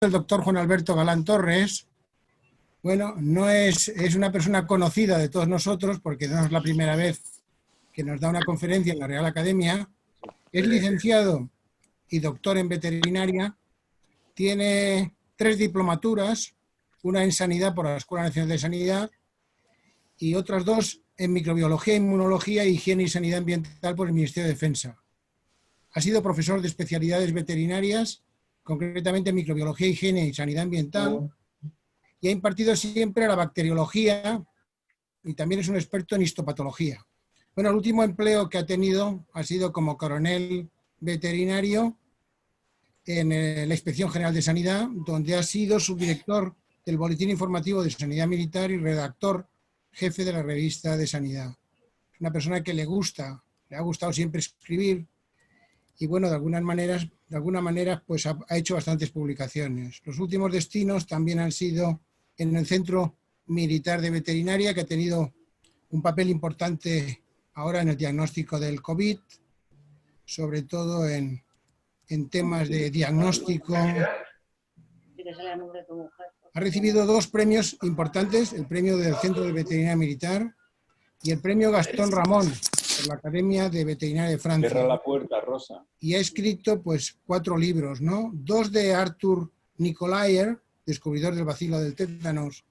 el doctor Juan Alberto Galán Torres. Bueno, es una persona conocida de todos nosotros porque no es la primera vez que nos da una conferencia en la Real Academia. Es licenciado y doctor en veterinaria. Tiene 3 diplomaturas, una en sanidad por la Escuela Nacional de Sanidad y otras 2 en microbiología, inmunología, higiene y sanidad ambiental por el Ministerio de Defensa. Ha sido profesor de especialidades veterinarias, concretamente microbiología, higiene y sanidad ambiental, y ha impartido siempre la bacteriología y también es un experto en histopatología. Bueno, el último empleo que ha tenido ha sido como coronel veterinario en la Inspección General de Sanidad, donde ha sido subdirector del Boletín Informativo de Sanidad Militar y redactor jefe de la revista de Sanidad. Una persona que le ha gustado siempre escribir y bueno, de alguna manera pues ha hecho bastantes publicaciones. Los últimos destinos también han sido en el Centro Militar de Veterinaria, que ha tenido un papel importante ahora en el diagnóstico del COVID, sobre todo en temas de diagnóstico. Ha recibido 2 premios importantes, el premio del Centro de Veterinaria Militar y el premio Gastón Ramón por la Academia de Veterinaria de Francia. Cierra la puerta, Rosa. Y ha escrito pues 4 libros, ¿no? 2 de Arthur Nicolaer, descubridor del bacilo del tétanos,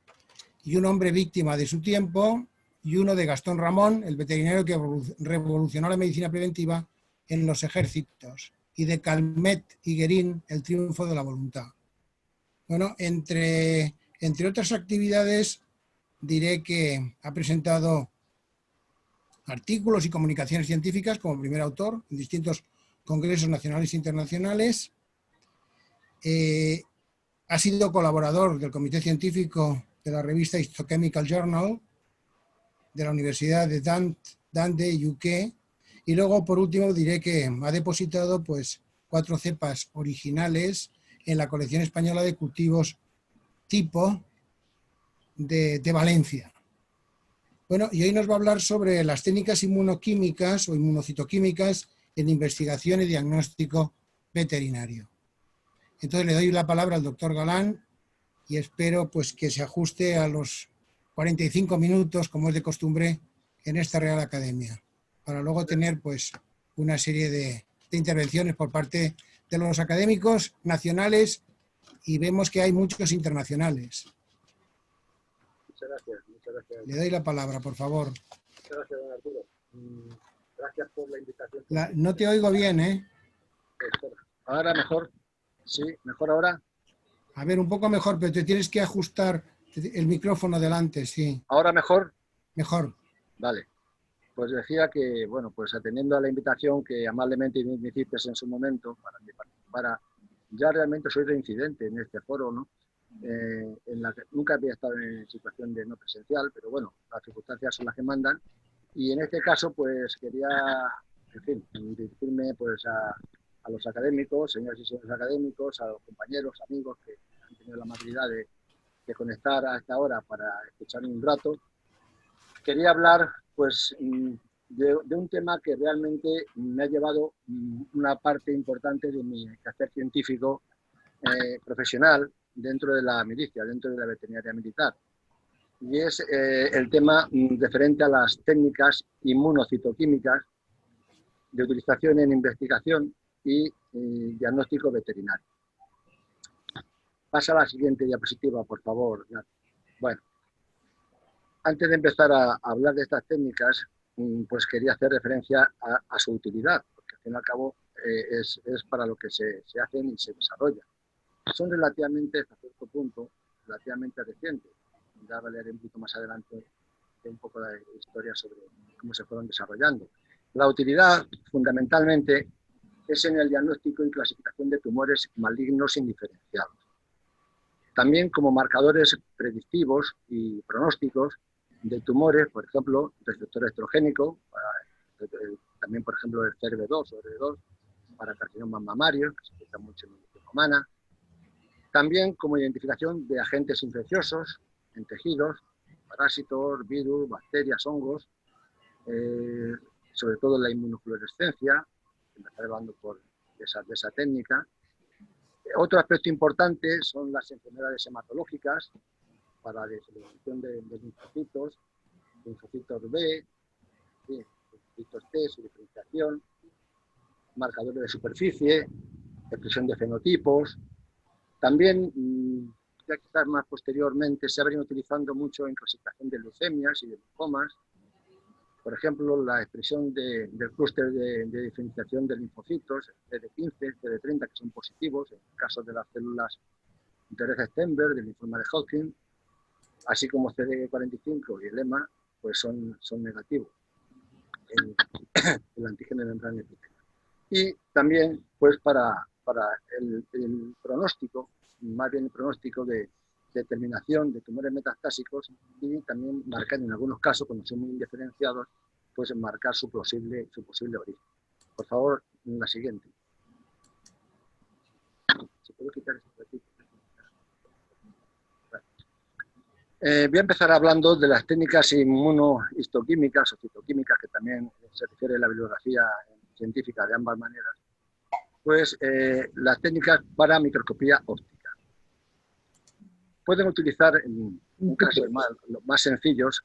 y un hombre víctima de su tiempo, y uno de Gastón Ramón, el veterinario que revolucionó la medicina preventiva en los ejércitos, y de Calmet y Guérin, el triunfo de la voluntad. Bueno, entre otras actividades, diré que ha presentado artículos y comunicaciones científicas como primer autor en distintos congresos nacionales e internacionales. Ha sido colaborador del comité científico de la revista Histochemical Journal de la Universidad de Dundee, UK. Y luego, por último, diré que ha depositado pues 4 cepas originales en la colección española de cultivos tipo de Valencia. Bueno, y hoy nos va a hablar sobre las técnicas inmunoquímicas o inmunocitoquímicas en investigación y diagnóstico veterinario. Entonces le doy la palabra al doctor Galán y espero pues que se ajuste a los 45 minutos, como es de costumbre, en esta Real Academia, para luego tener pues una serie de intervenciones por parte de los académicos nacionales y vemos que hay muchos internacionales. Muchas gracias. Le doy la palabra, por favor. Muchas gracias, don Arturo. Gracias por la invitación. No te oigo bien, ¿eh? Ahora mejor. Sí, mejor ahora. A ver, un poco mejor, pero te tienes que ajustar el micrófono delante, sí. ¿Ahora mejor? Mejor. Vale. Pues decía que, bueno, pues atendiendo a la invitación que amablemente me hiciste en su momento para que participara, ya realmente soy reincidente en este foro, ¿no? En la que nunca había estado en situación de no presencial, pero bueno, las circunstancias son las que mandan. Y en este caso, pues quería, en fin, dirigirme pues a los académicos, señores y señores académicos, a los compañeros, amigos que han tenido la amabilidad de conectar a esta hora para escuchar un rato. Quería hablar, pues, de un tema que realmente me ha llevado una parte importante de mi quehacer científico profesional dentro de la milicia, dentro de la veterinaria militar. Y es el tema referente a las técnicas inmunocitoquímicas de utilización en investigación y diagnóstico veterinario. Pasa a la siguiente diapositiva, por favor. Bueno, antes de empezar a hablar de estas técnicas, pues quería hacer referencia a su utilidad, porque al fin y al cabo es para lo que se hacen y se desarrollan. Son relativamente, hasta cierto punto, relativamente recientes. Ya hablaré un poquito más adelante de un poco de historia sobre cómo se fueron desarrollando. La utilidad, fundamentalmente, es en el diagnóstico y clasificación de tumores malignos indiferenciados. También como marcadores predictivos y pronósticos de tumores, por ejemplo, receptor estrogénico, también, por ejemplo, el CERV2 o RD2, para carcinomas mamarios, que se utiliza mucho en medicina humana. También como identificación de agentes infecciosos en tejidos, parásitos, virus, bacterias, hongos, sobre todo la inmunofluorescencia, que me está hablando de esa técnica. Otro aspecto importante son las enfermedades hematológicas para la distribución de linfocitos B, linfocitos T, su diferenciación, marcadores de superficie, expresión de fenotipos. También, ya quizás más posteriormente, se ha venido utilizando mucho en clasificación de leucemias y de linfomas. Por ejemplo, la expresión del clúster de diferenciación de linfocitos, CD15, CD30, que son positivos, en el caso de las células de Red-Stenberg, del linfoma de Hodgkin, así como CD45 y el EMA, pues son negativos en el antígeno de membrana epitelial. Y también, pues, para el pronóstico, más bien el pronóstico de determinación de tumores metastásicos y también marcar en algunos casos, cuando son muy indiferenciados, pues marcar su posible origen. Por favor, la siguiente. ¿Se puede quitar esto de aquí? Voy a empezar hablando de las técnicas inmunohistoquímicas o citoquímicas, que también se refiere a la bibliografía científica de ambas maneras. Pues las técnicas para microscopía óptica. Pueden utilizar, en casos más sencillos,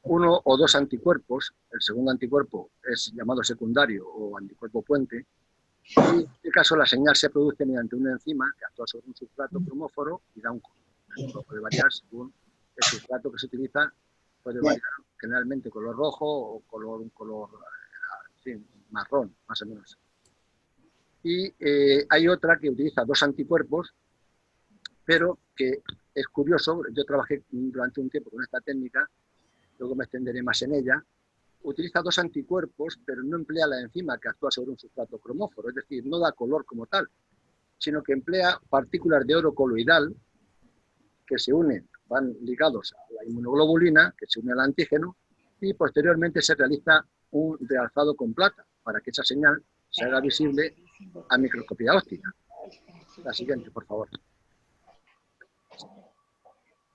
uno o dos anticuerpos. El segundo anticuerpo es llamado secundario o anticuerpo puente. Y en este caso la señal se produce mediante una enzima que actúa sobre un sustrato cromóforo y da un color. Puede variar según el sustrato que se utiliza, puede variar generalmente color rojo o un color en fin, marrón, más o menos. Y hay otra que utiliza dos anticuerpos, pero que es curioso. Yo trabajé durante un tiempo con esta técnica, luego me extenderé más en ella. Utiliza dos anticuerpos, pero no emplea la enzima que actúa sobre un sustrato cromóforo, es decir, no da color como tal, sino que emplea partículas de oro coloidal que se unen, van ligados a la inmunoglobulina, que se une al antígeno, y posteriormente se realiza un realzado con plata para que esa señal se haga visible a microscopía óptica. La siguiente, por favor.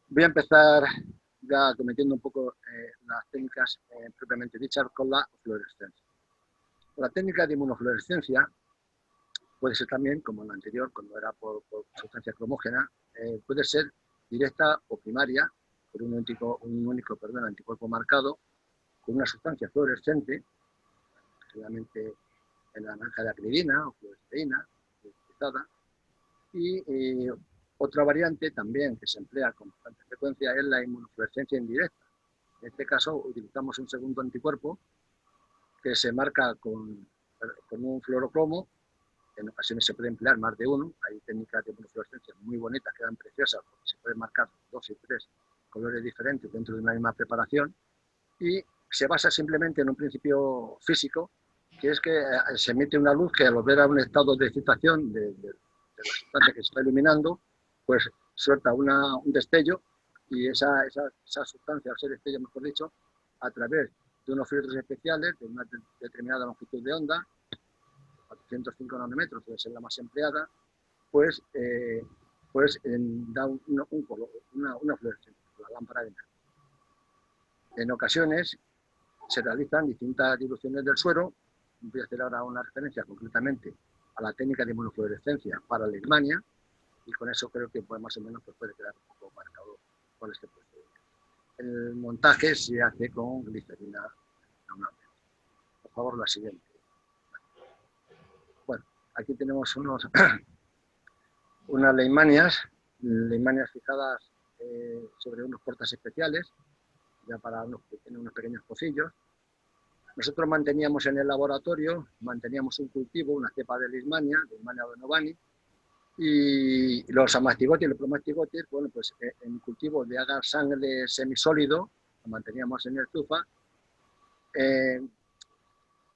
Voy a empezar ya cometiendo un poco las técnicas propiamente dichas con la fluorescencia. La técnica de inmunofluorescencia puede ser también, como la anterior, cuando era por sustancia cromógena, puede ser directa o primaria, por un único anticuerpo marcado, con una sustancia fluorescente, generalmente en la naranja de acridina o fluoresceína, utilizada. Y otra variante también que se emplea con bastante frecuencia es la inmunofluorescencia indirecta. En este caso utilizamos un segundo anticuerpo que se marca con un fluorocromo. En ocasiones se puede emplear más de uno. Hay técnicas de inmunofluorescencia muy bonitas, quedan preciosas, porque se pueden marcar 2 y 3 colores diferentes dentro de una misma preparación. Y se basa simplemente en un principio físico, que es que se emite una luz que al volver a un estado de excitación de la sustancia que se está iluminando, pues suelta un destello, y esa sustancia, o ese destello, mejor dicho, a través de unos filtros especiales de una determinada longitud de onda, 405 nanómetros debe ser la más empleada, pues da un color, una fluorescencia, la lámpara de nada. En ocasiones se realizan distintas diluciones del suero. Voy a hacer ahora una referencia concretamente a la técnica de inmunofluorescencia para Leishmania, y con eso creo que pues, más o menos pues, puede quedar un poco marcado cuál es el procedimiento. El montaje se hace con glicerina normalmente. Por favor, la siguiente. Bueno, aquí tenemos unas leishmanias fijadas sobre unos portas especiales, ya para que tienen unos pequeños pocillos. Nosotros manteníamos en el laboratorio, un cultivo, una cepa de Leishmania donovani, y los amastigotis y los promastigotis, bueno, pues en cultivo de agar sangre semisólido, lo manteníamos en estufa.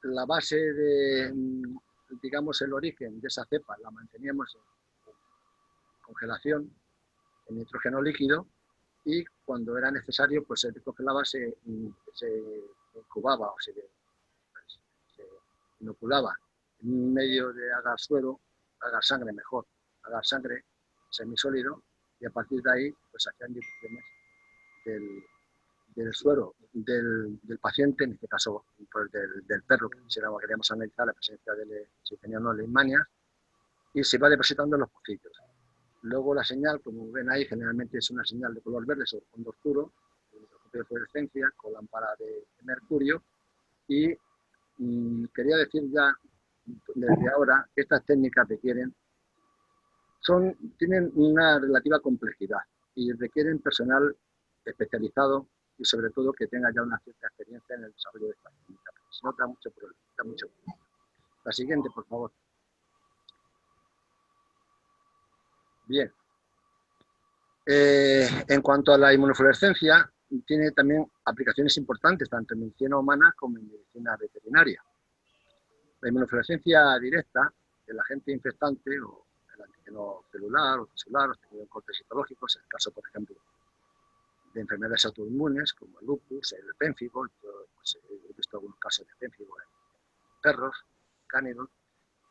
La base de, digamos, el origen de esa cepa la manteníamos en congelación, en nitrógeno líquido, y cuando era necesario, pues se descongelaba, se incubaba o se inoculaba en un medio de agar suero, agar sangre mejor, agar sangre semisólido, y a partir de ahí pues hacían diluciones del suero del paciente, en este caso pues, del perro, que queríamos analizar la presencia de si tenía o no leishmanias, y se va depositando en los pocillos. Luego la señal, como ven ahí, generalmente es una señal de color verde sobre fondo oscuro, de microscopio de fluorescencia con lámpara de mercurio, y quería decir ya desde ahora que estas técnicas tienen una relativa complejidad y requieren personal especializado y sobre todo que tenga ya una cierta experiencia en el desarrollo de estas técnicas. Se nota mucho problema, La siguiente, por favor. Bien. En cuanto a la inmunofluorescencia, tiene también aplicaciones importantes tanto en medicina humana como en medicina veterinaria. La inmunofluorescencia directa, el agente infectante o el antígeno celular o tisular, los cortes citológicos, en el caso, por ejemplo, de enfermedades autoinmunes como el lupus, el pénfigo, pues, he visto algunos casos de pénfigo en perros, cánidos,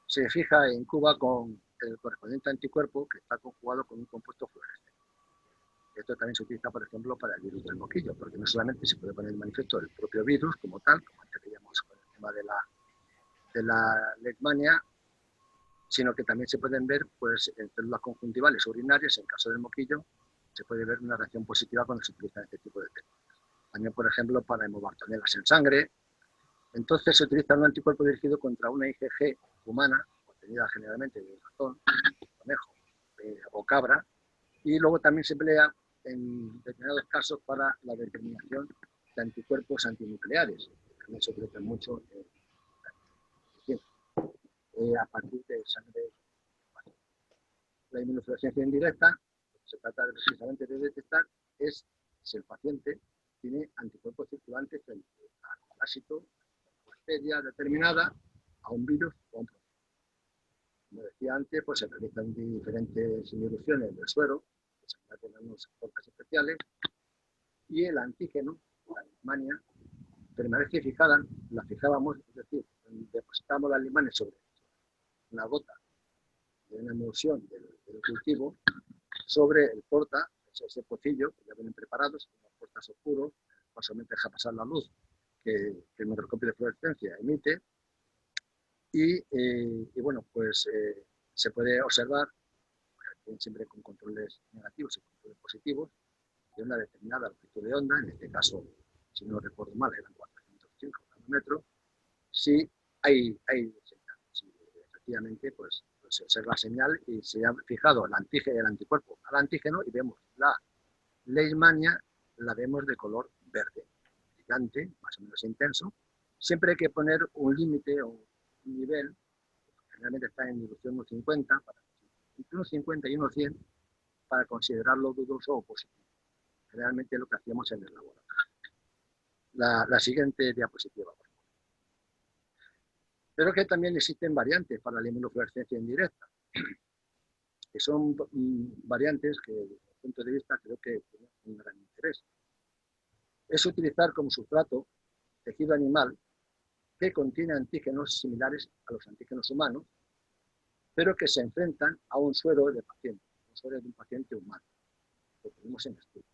se fija e incuba con el correspondiente anticuerpo que está conjugado con un compuesto fluorescente. Esto también se utiliza, por ejemplo, para el virus del moquillo, porque no solamente se puede poner en manifiesto el propio virus como tal, como antes veíamos con el tema de la leishmania, sino que también se pueden ver pues, en células conjuntivales urinarias, en caso del moquillo, se puede ver una reacción positiva cuando se utilizan este tipo de técnicas. También, por ejemplo, para hemobartonelas en sangre. Entonces se utiliza un anticuerpo dirigido contra una IgG humana, obtenida generalmente de un ratón, conejo o cabra, y luego también se emplea en determinados casos para la determinación de anticuerpos antinucleares, que también se utilizan mucho a partir de sangre. La inmunofluorescencia indirecta, se trata precisamente de detectar, es si el paciente tiene anticuerpos circulantes frente a un parásito, a una bacteria determinada, a un virus o a un proceso. Como decía antes, pues se realizan diferentes inhibiciones del suero, que se hacen unas cosas especiales, y el antígeno, la leishmania, permanece fijada, la fijábamos, es decir, depositamos las leishmanias sobre una gota de una emulsión del cultivo sobre el porta, ese pocillo que ya vienen preparados, unos portas oscuros, solamente deja pasar la luz que el microscopio de fluorescencia emite, y bueno, pues se puede observar, siempre con controles negativos y controles positivos, de una determinada longitud de onda, en este caso, si no recuerdo mal, eran 405 nanómetros, si hay señal, si efectivamente pues se observa la señal y se ha fijado el anticuerpo al antígeno y vemos la leishmania, la vemos de color verde, brillante, más o menos intenso. Siempre hay que poner un límite o un nivel, generalmente está en dilución 1,50, entre 1,50 y 1,100, para considerarlo dudoso o positivo. Realmente es lo que hacíamos en el laboratorio. La siguiente diapositiva, por favor. Pero que también existen variantes para la inmunofluorescencia indirecta, que son variantes que, desde el punto de vista, creo que tienen un gran interés. Es utilizar como sustrato tejido animal que contiene antígenos similares a los antígenos humanos, pero que se enfrentan a un suero de paciente, un suero de un paciente humano. Lo tenemos en estudio.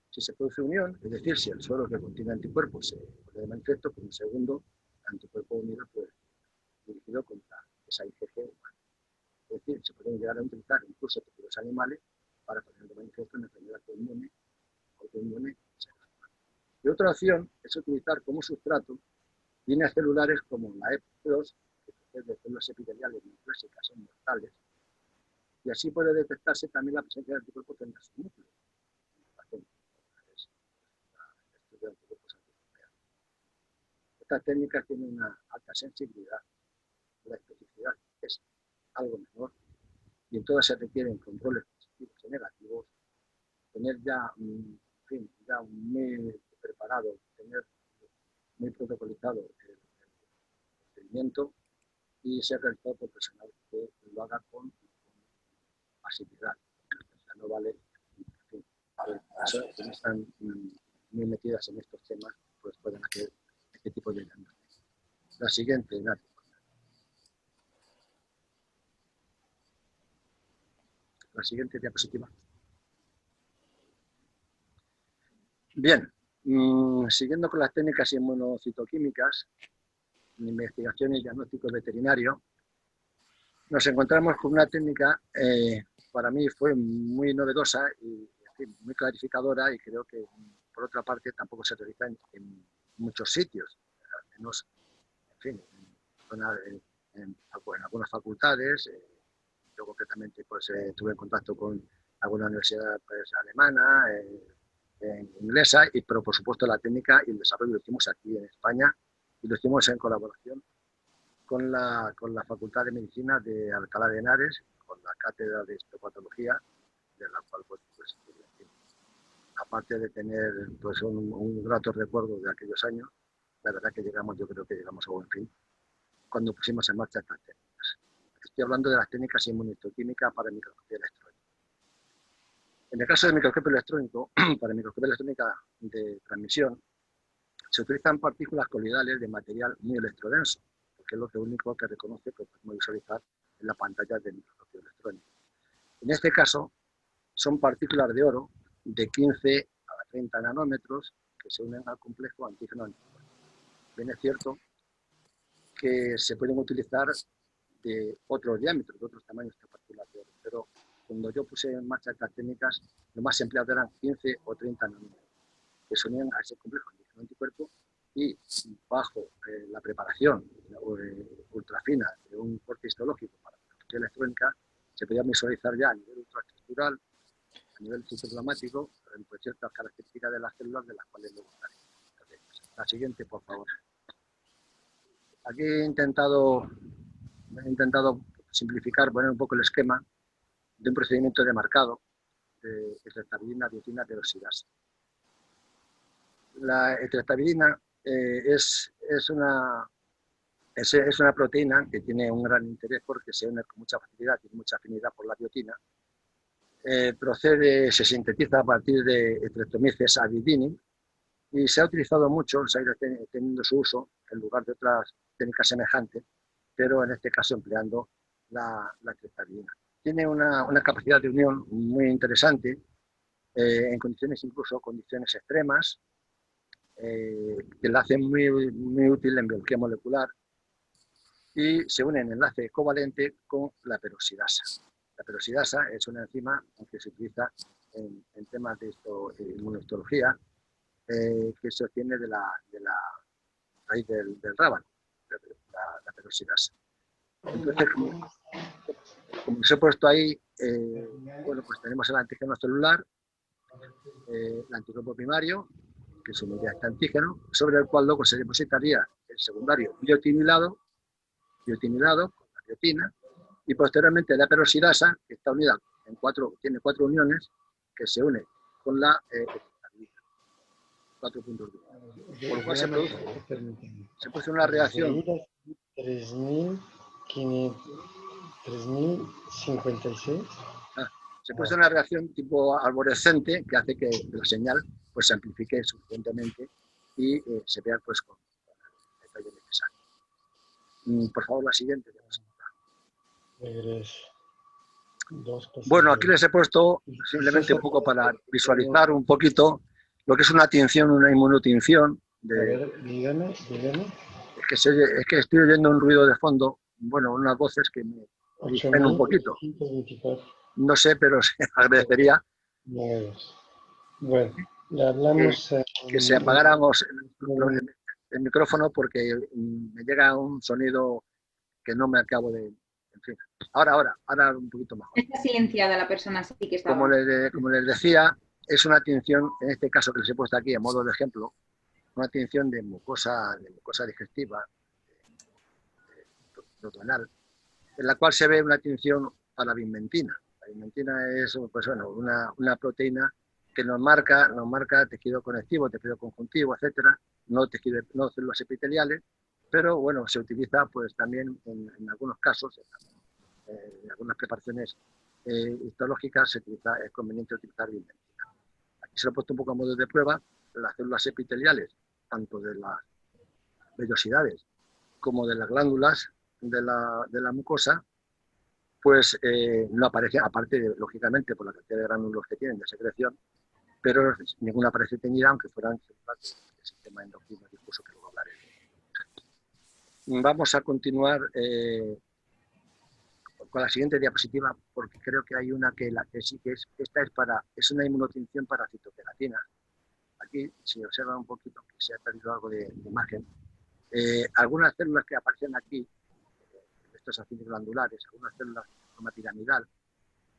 Si se produce unión, es decir, si el suero que contiene anticuerpos se pone de manifiesto, con un segundo anticuerpo unido pues, dirigido contra esa IgG humana. Es decir, se pueden llegar a utilizar incluso tejidos animales para poner de manifiesto una enfermedad autoinmune. Y otra opción es utilizar como sustrato líneas celulares como la EP2, que de células epiteliales neoplásicas son mortales, y así puede detectarse también la presencia de anticuerpos en su núcleo. Estas técnicas tienen una alta sensibilidad, la especificidad es algo menor, y en todas se requieren controles positivos y negativos, tener ya, ya muy preparado, tener muy protocolizado el procedimiento y ser realizado por personal que lo haga con asiduidad. O sea, no vale, en fin, personas que no están muy metidas en estos temas, pues pueden hacer este tipo de diagnóstico. La siguiente, Nadia. La siguiente diapositiva. Bien, siguiendo con las técnicas inmunocitoquímicas, investigación y diagnóstico veterinario, nos encontramos con una técnica, para mí fue muy novedosa y en fin, muy clarificadora, y creo que, por otra parte, tampoco se realiza en muchos sitios, al menos, en fin, en algunas facultades. Yo concretamente pues, estuve en contacto con alguna universidad pues, alemana, inglesa, pero por supuesto la técnica y el desarrollo lo hicimos aquí en España, y lo hicimos en colaboración con la Facultad de Medicina de Alcalá de Henares, con la cátedra de histopatología, de la cual pues, aparte de tener pues, un grato recuerdo de aquellos años, la verdad que yo creo que llegamos a buen fin cuando pusimos en marcha estas técnicas. Estoy hablando de las técnicas inmunistoquímicas para microscopía electrónica. En el caso del microscopio electrónico, para microscopía electrónica de transmisión, se utilizan partículas coloidales de material muy electrodenso, porque es lo único que reconoce que podemos visualizar en la pantalla del microscopio electrónico. En este caso, son partículas de oro de 15 a 30 nanómetros que se unen al complejo antígeno-anticuerpo. Bien es cierto que se pueden utilizar de otros diámetros, de otros tamaños de partículas de oro, pero cuando yo puse en marcha estas técnicas, lo más empleado eran 15 o 30 nanómetros, que se unían a ese complejo antígeno-anticuerpo, y bajo la preparación ultrafina de un corte histológico para la microscopía electrónica, se podía visualizar ya a nivel ultraestructural, a nivel citoplasmático, pues, ciertas características de las células de las cuales luego hablaré. La siguiente, por favor. Aquí he intentado simplificar, poner un poco el esquema de un procedimiento de marcado de ectretabidina, diotina, peroxidasa. La ectretabidina es una proteína que tiene un gran interés porque se une con mucha facilidad, tiene mucha afinidad por la biotina. Se sintetiza a partir de Streptomyces abidini, y se ha utilizado mucho, se ha ido teniendo su uso en lugar de otras técnicas semejantes, pero en este caso empleando la ectretabidina. Tiene una capacidad de unión muy interesante, en condiciones, incluso condiciones extremas, que la hacen muy, muy útil en biología molecular, y se une en enlace covalente con la peroxidasa. La peroxidasa es una enzima que se utiliza en temas de inmunohistología, que se obtiene de la raíz del rábano, la peroxidasa. Entonces, como os he puesto ahí, bueno, pues tenemos el antígeno celular, el anticuerpo primario, que es uniría a este antígeno, sobre el cual luego se depositaría el secundario biotinilado con la biotina, y posteriormente la peroxidasa, que está unida tiene 4 uniones, que se une con la 4 puntos de unión. Por lo cual se produce una reacción. 3056. Se produce una reacción tipo arborescente que hace que la señal pues, se amplifique suficientemente y se vea pues, con el detalle necesario. Por favor, la siguiente. Bueno, aquí les he puesto simplemente un poco para visualizar un poquito lo que es una tinción, una inmunotinción. Dígame. Es que estoy oyendo un ruido de fondo, bueno, unas voces que me distraen un poquito. No sé, pero se agradecería bueno, le hablamos que se apagáramos el micrófono, porque me llega un sonido que no me acabo de... En fin, ahora un poquito mejor. Está silenciada la persona, sí que estaba. Como les decía, es una tinción, en este caso que les he puesto aquí a modo de ejemplo, una tinción de mucosa digestiva, protonal, en la cual se ve una tinción a la vimentina. La vimentina es pues, bueno, una proteína que nos marca tejido conectivo, tejido conjuntivo, etcétera, no células epiteliales, pero bueno, se utiliza pues también en algunos casos, en algunas preparaciones histológicas es conveniente utilizar vimentina. Aquí se lo he puesto un poco a modo de prueba. Las células epiteliales, tanto de las vellosidades como de las glándulas de la mucosa, pues no aparece, aparte, lógicamente, por la cantidad de gránulos que tienen de secreción, pero ninguna aparece teñida, aunque fueran células del sistema endocrino difuso, que luego hablaré. Vamos a continuar con con la siguiente diapositiva, porque creo que hay una que sí que esta es una inmunotinción para citoqueratina. Aquí, si observan un poquito, que se ha perdido algo de imagen, algunas células que aparecen aquí, estos acines glandulares, algunas células de forma piramidal,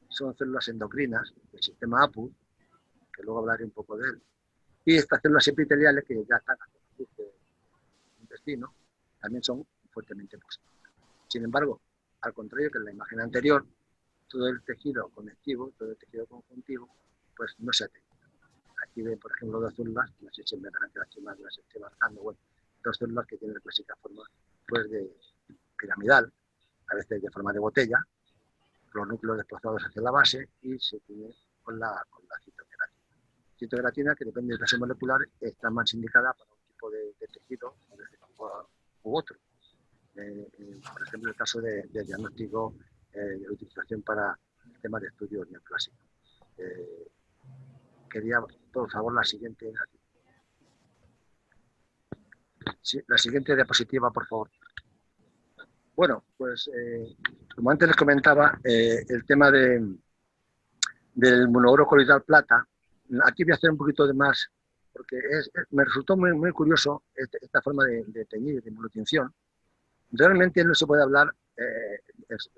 son células endocrinas del sistema APU, que luego hablaré un poco de él, y estas células epiteliales que ya están en el intestino, también son fuertemente positivas. Sin embargo, al contrario que en la imagen anterior, todo el tejido conectivo, todo el tejido conjuntivo, pues no se atenta. Aquí ven, por ejemplo, dos células, no sé si me verán que las estoy marcando, bueno, dos células que tienen la clásica forma pues, de piramidal, a veces de forma de botella, los núcleos desplazados hacia la base y se tiene con la citoqueratina. Citoqueratina, que depende del peso molecular, está más indicada para un tipo de tejido u otro. Por ejemplo, el caso de diagnóstico de utilización para el tema de estudios neoclásicos. Quería, por favor, la siguiente. Sí, la siguiente diapositiva, por favor. Bueno, pues como antes les comentaba, el tema del monouro coloidal plata, aquí voy a hacer un poquito de más, porque me resultó muy curioso esta forma de teñir, de inmunotinción. Realmente no se puede hablar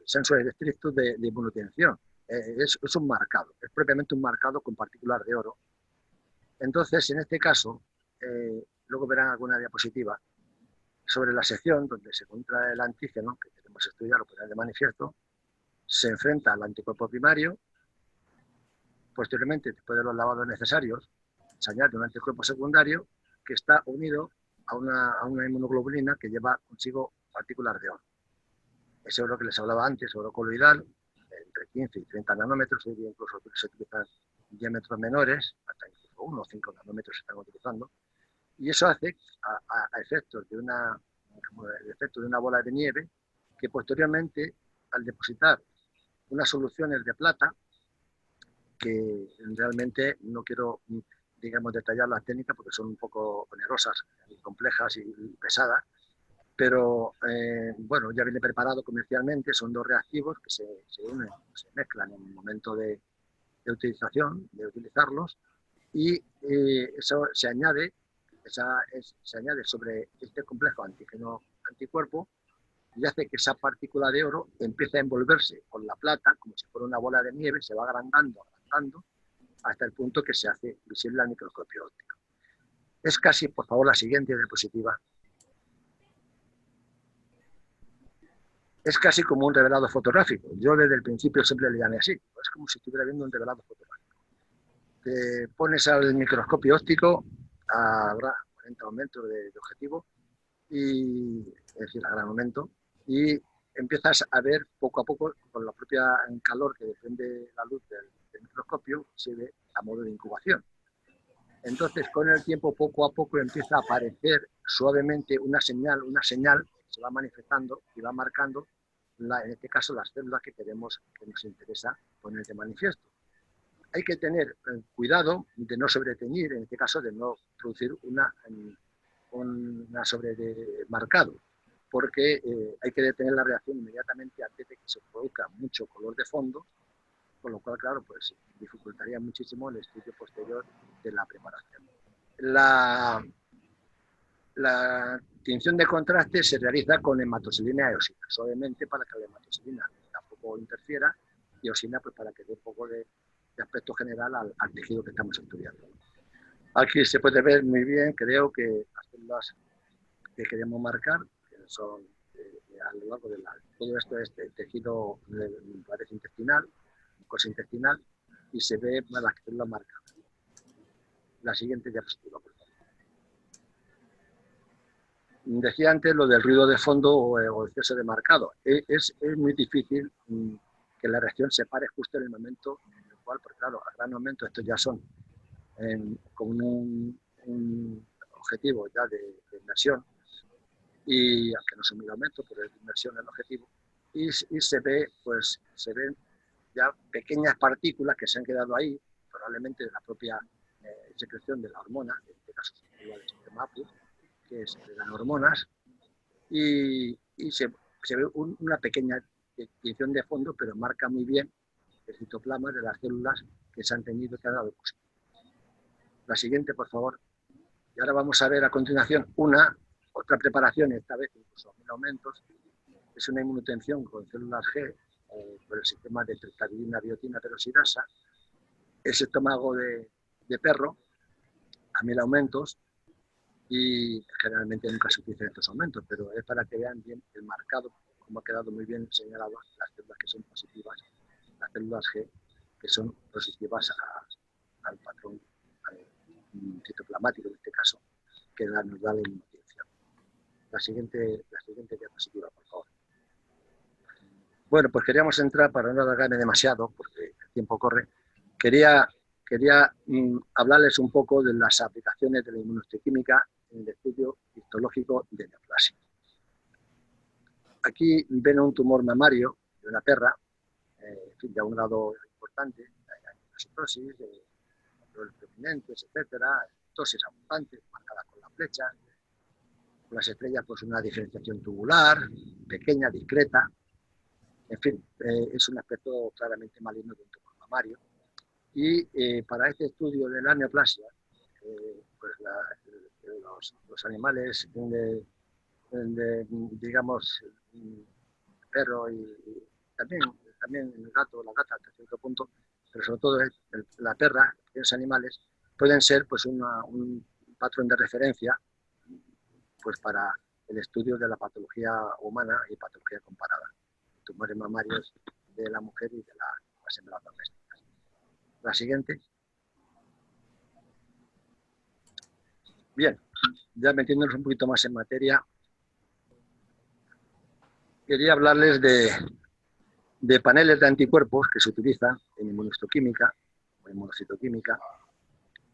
sensu estricto de inmunotinción. Es un marcado, es propiamente un marcado con particular de oro. Entonces, en este caso, luego verán alguna diapositiva, sobre la sección donde se encuentra el antígeno, que queremos estudiar o poner de manifiesto, se enfrenta al anticuerpo primario, posteriormente, después de los lavados necesarios, se añade un anticuerpo secundario que está unido a una inmunoglobulina que lleva consigo partículas de oro. Ese oro que les hablaba antes, oro coloidal, entre 15 y 30 nanómetros, hoy día incluso se utilizan diámetros menores, hasta incluso 1 o 5 nanómetros se están utilizando, y eso hace a efectos de el efecto de una bola de nieve que posteriormente, al depositar unas soluciones de plata, que realmente no quiero, digamos, detallar las técnicas porque son un poco onerosas, complejas y pesadas, pero bueno, ya viene preparado comercialmente, son dos reactivos que se unen, se mezclan en el momento de utilización, de utilizarlos, y eso se añade sobre este complejo antígeno-anticuerpo y hace que esa partícula de oro empiece a envolverse con la plata, como si fuera una bola de nieve, se va agrandando, hasta el punto que se hace visible al microscopio óptico. Es casi, por favor, la siguiente diapositiva. Es casi como un revelado fotográfico. Yo desde el principio siempre le llamé así. Es como si estuviera viendo un revelado fotográfico. Te pones al microscopio óptico a 40 aumentos de objetivo, es decir, a gran aumento, y empiezas a ver poco a poco, con la propia calor que depende la luz del microscopio, se ve a modo de incubación. Entonces, con el tiempo, poco a poco, empieza a aparecer suavemente una señal que se va manifestando y va marcando, en este caso, las células que nos interesa poner de manifiesto. Hay que tener cuidado de no sobreteñir, en este caso, de no producir una sobremarcado, porque hay que detener la reacción inmediatamente antes de que se produzca mucho color de fondo, con lo cual, claro, pues dificultaría muchísimo el estudio posterior de la preparación. La tinción de contraste se realiza con hematoxilina y eosina, obviamente para que la hematoxilina tampoco interfiera y eosina pues para que dé un poco de aspecto general al tejido que estamos estudiando. Aquí se puede ver muy bien, creo que las células que queremos marcar, que son a lo largo de todo esto es tejido de pared intestinal, mucosa intestinal, y se ve las células marcadas. La siguiente diapositiva, por favor. Decía antes lo del ruido de fondo o exceso de marcado. Es muy difícil que la reacción se pare justo en el momento en el cual, porque claro, a gran momento estos ya son con un objetivo ya de inmersión, y aunque no es un aumento, pero es de inmersión el objetivo, y se ven ya pequeñas partículas que se han quedado ahí, probablemente de la propia secreción de la hormona, en este caso del sistema APU, que se dan hormonas, y se ve una pequeña distinción de fondo, pero marca muy bien el citoplasma de las células que se han tenido que han dado positivo. La siguiente, por favor. Y ahora vamos a ver a continuación otra preparación, esta vez incluso 1000 aumentos. Es una inmunotensión con células G por el sistema de triptabilina, biotina, peroxidasa. Es estómago de perro a 1000 aumentos y generalmente nunca se utilizan estos aumentos, pero es para que vean bien el marcado, como ha quedado muy bien señalado, las células que son positivas, las células G que son positivas al patrón citoplasmático en este caso, que nos da la inmunotensión. La siguiente diapositiva, por favor. Bueno, pues queríamos entrar, para no alargarme demasiado, porque el tiempo corre, quería hablarles un poco de las aplicaciones de la inmunohistoquímica en el estudio histológico de neoplasia. Aquí ven un tumor mamario de una perra, de un grado importante, hay citosis, controles prominentes, etcétera, tosis abundante, marcada con las flechas, con las estrellas pues una diferenciación tubular, pequeña, discreta, en fin, es un aspecto claramente maligno de un tumor mamario. Y para este estudio de la neoplasia, pues los animales digamos, perro y también el gato, la gata hasta cierto punto, pero sobre todo la perra, los animales, pueden ser pues un patrón de referencia pues para el estudio de la patología humana y patología comparada, tumores mamarios de la mujer y de las hembras domésticas. La siguiente. Bien, ya metiéndonos un poquito más en materia, quería hablarles de paneles de anticuerpos que se utilizan en inmunohistoquímica o inmunocitoquímica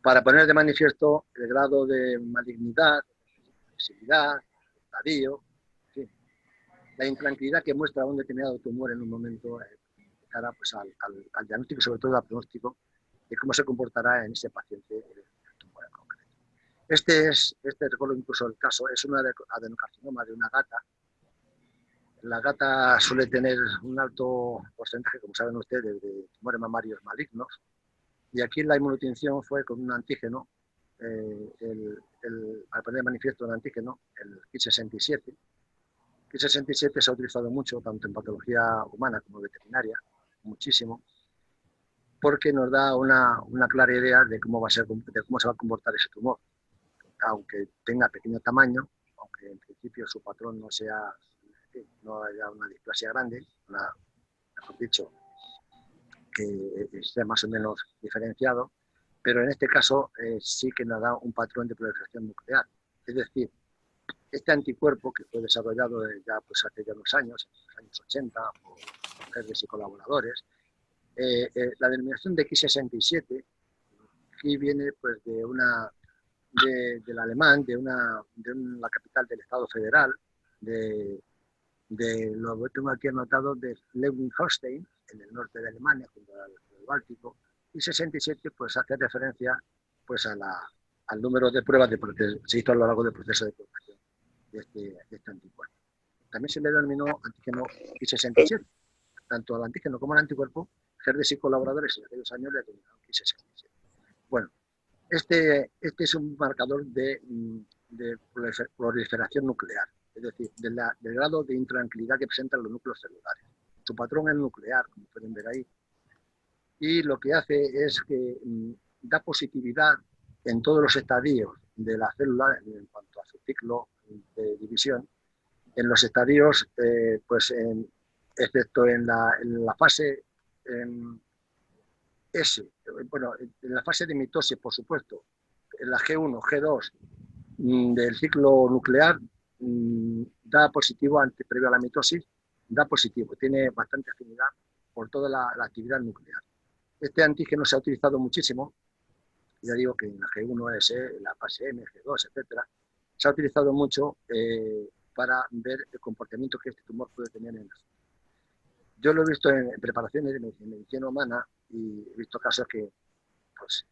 para poner de manifiesto el grado de malignidad, agresividad, estadio, en fin, la intranquilidad que muestra un determinado tumor en un momento de cara pues, al diagnóstico, sobre todo al pronóstico, de cómo se comportará en ese paciente el tumor en concreto. Recuerdo incluso el caso, es un adenocarcinoma de una gata. La gata suele tener un alto porcentaje, como saben ustedes, de tumores mamarios malignos, y aquí la inmunotinción fue con un antígeno, al poner de manifiesto un antígeno, el Ki67. Ki67 se ha utilizado mucho, tanto en patología humana como veterinaria, muchísimo, porque nos da una clara idea de cómo se va a comportar ese tumor. Aunque tenga pequeño tamaño, aunque en principio su patrón no haya una displasia grande, mejor dicho, que esté más o menos diferenciado, pero en este caso sí que nos da un patrón de proliferación nuclear. Es decir, este anticuerpo que fue desarrollado ya pues, hace ya unos años, en los años 80, por mujeres y colaboradores, la denominación de Ki67, aquí viene pues del alemán, de la capital del Estado federal, lo tengo aquí anotado, de Lewin-Holstein, en el norte de Alemania, junto al Báltico, y 67 pues hace referencia pues al número de pruebas que se hizo a lo largo del proceso de producción de este anticuerpo. También se le denominó antígeno Ki67, tanto al antígeno como al anticuerpo, Gerdes y colaboradores en aquellos años le denominaron Ki67. Bueno, este es un marcador de proliferación nuclear, es decir, del grado de intranquilidad que presentan los núcleos celulares. Su patrón es nuclear, como pueden ver ahí, y lo que hace es que da positividad en todos los estadios de la célula en cuanto a su ciclo de división, en los estadios, excepto en la fase S, bueno, en la fase de mitosis, por supuesto, en la G1, G2 del ciclo nuclear, da positivo previo a la mitosis, da positivo, tiene bastante afinidad por toda la actividad nuclear. Este antígeno se ha utilizado muchísimo, ya digo que en la G1S, en la fase M, G2, etcétera, se ha utilizado mucho para ver el comportamiento que este tumor puede tener en la zona. Yo lo he visto en preparaciones de medicina humana y he visto casos que pues,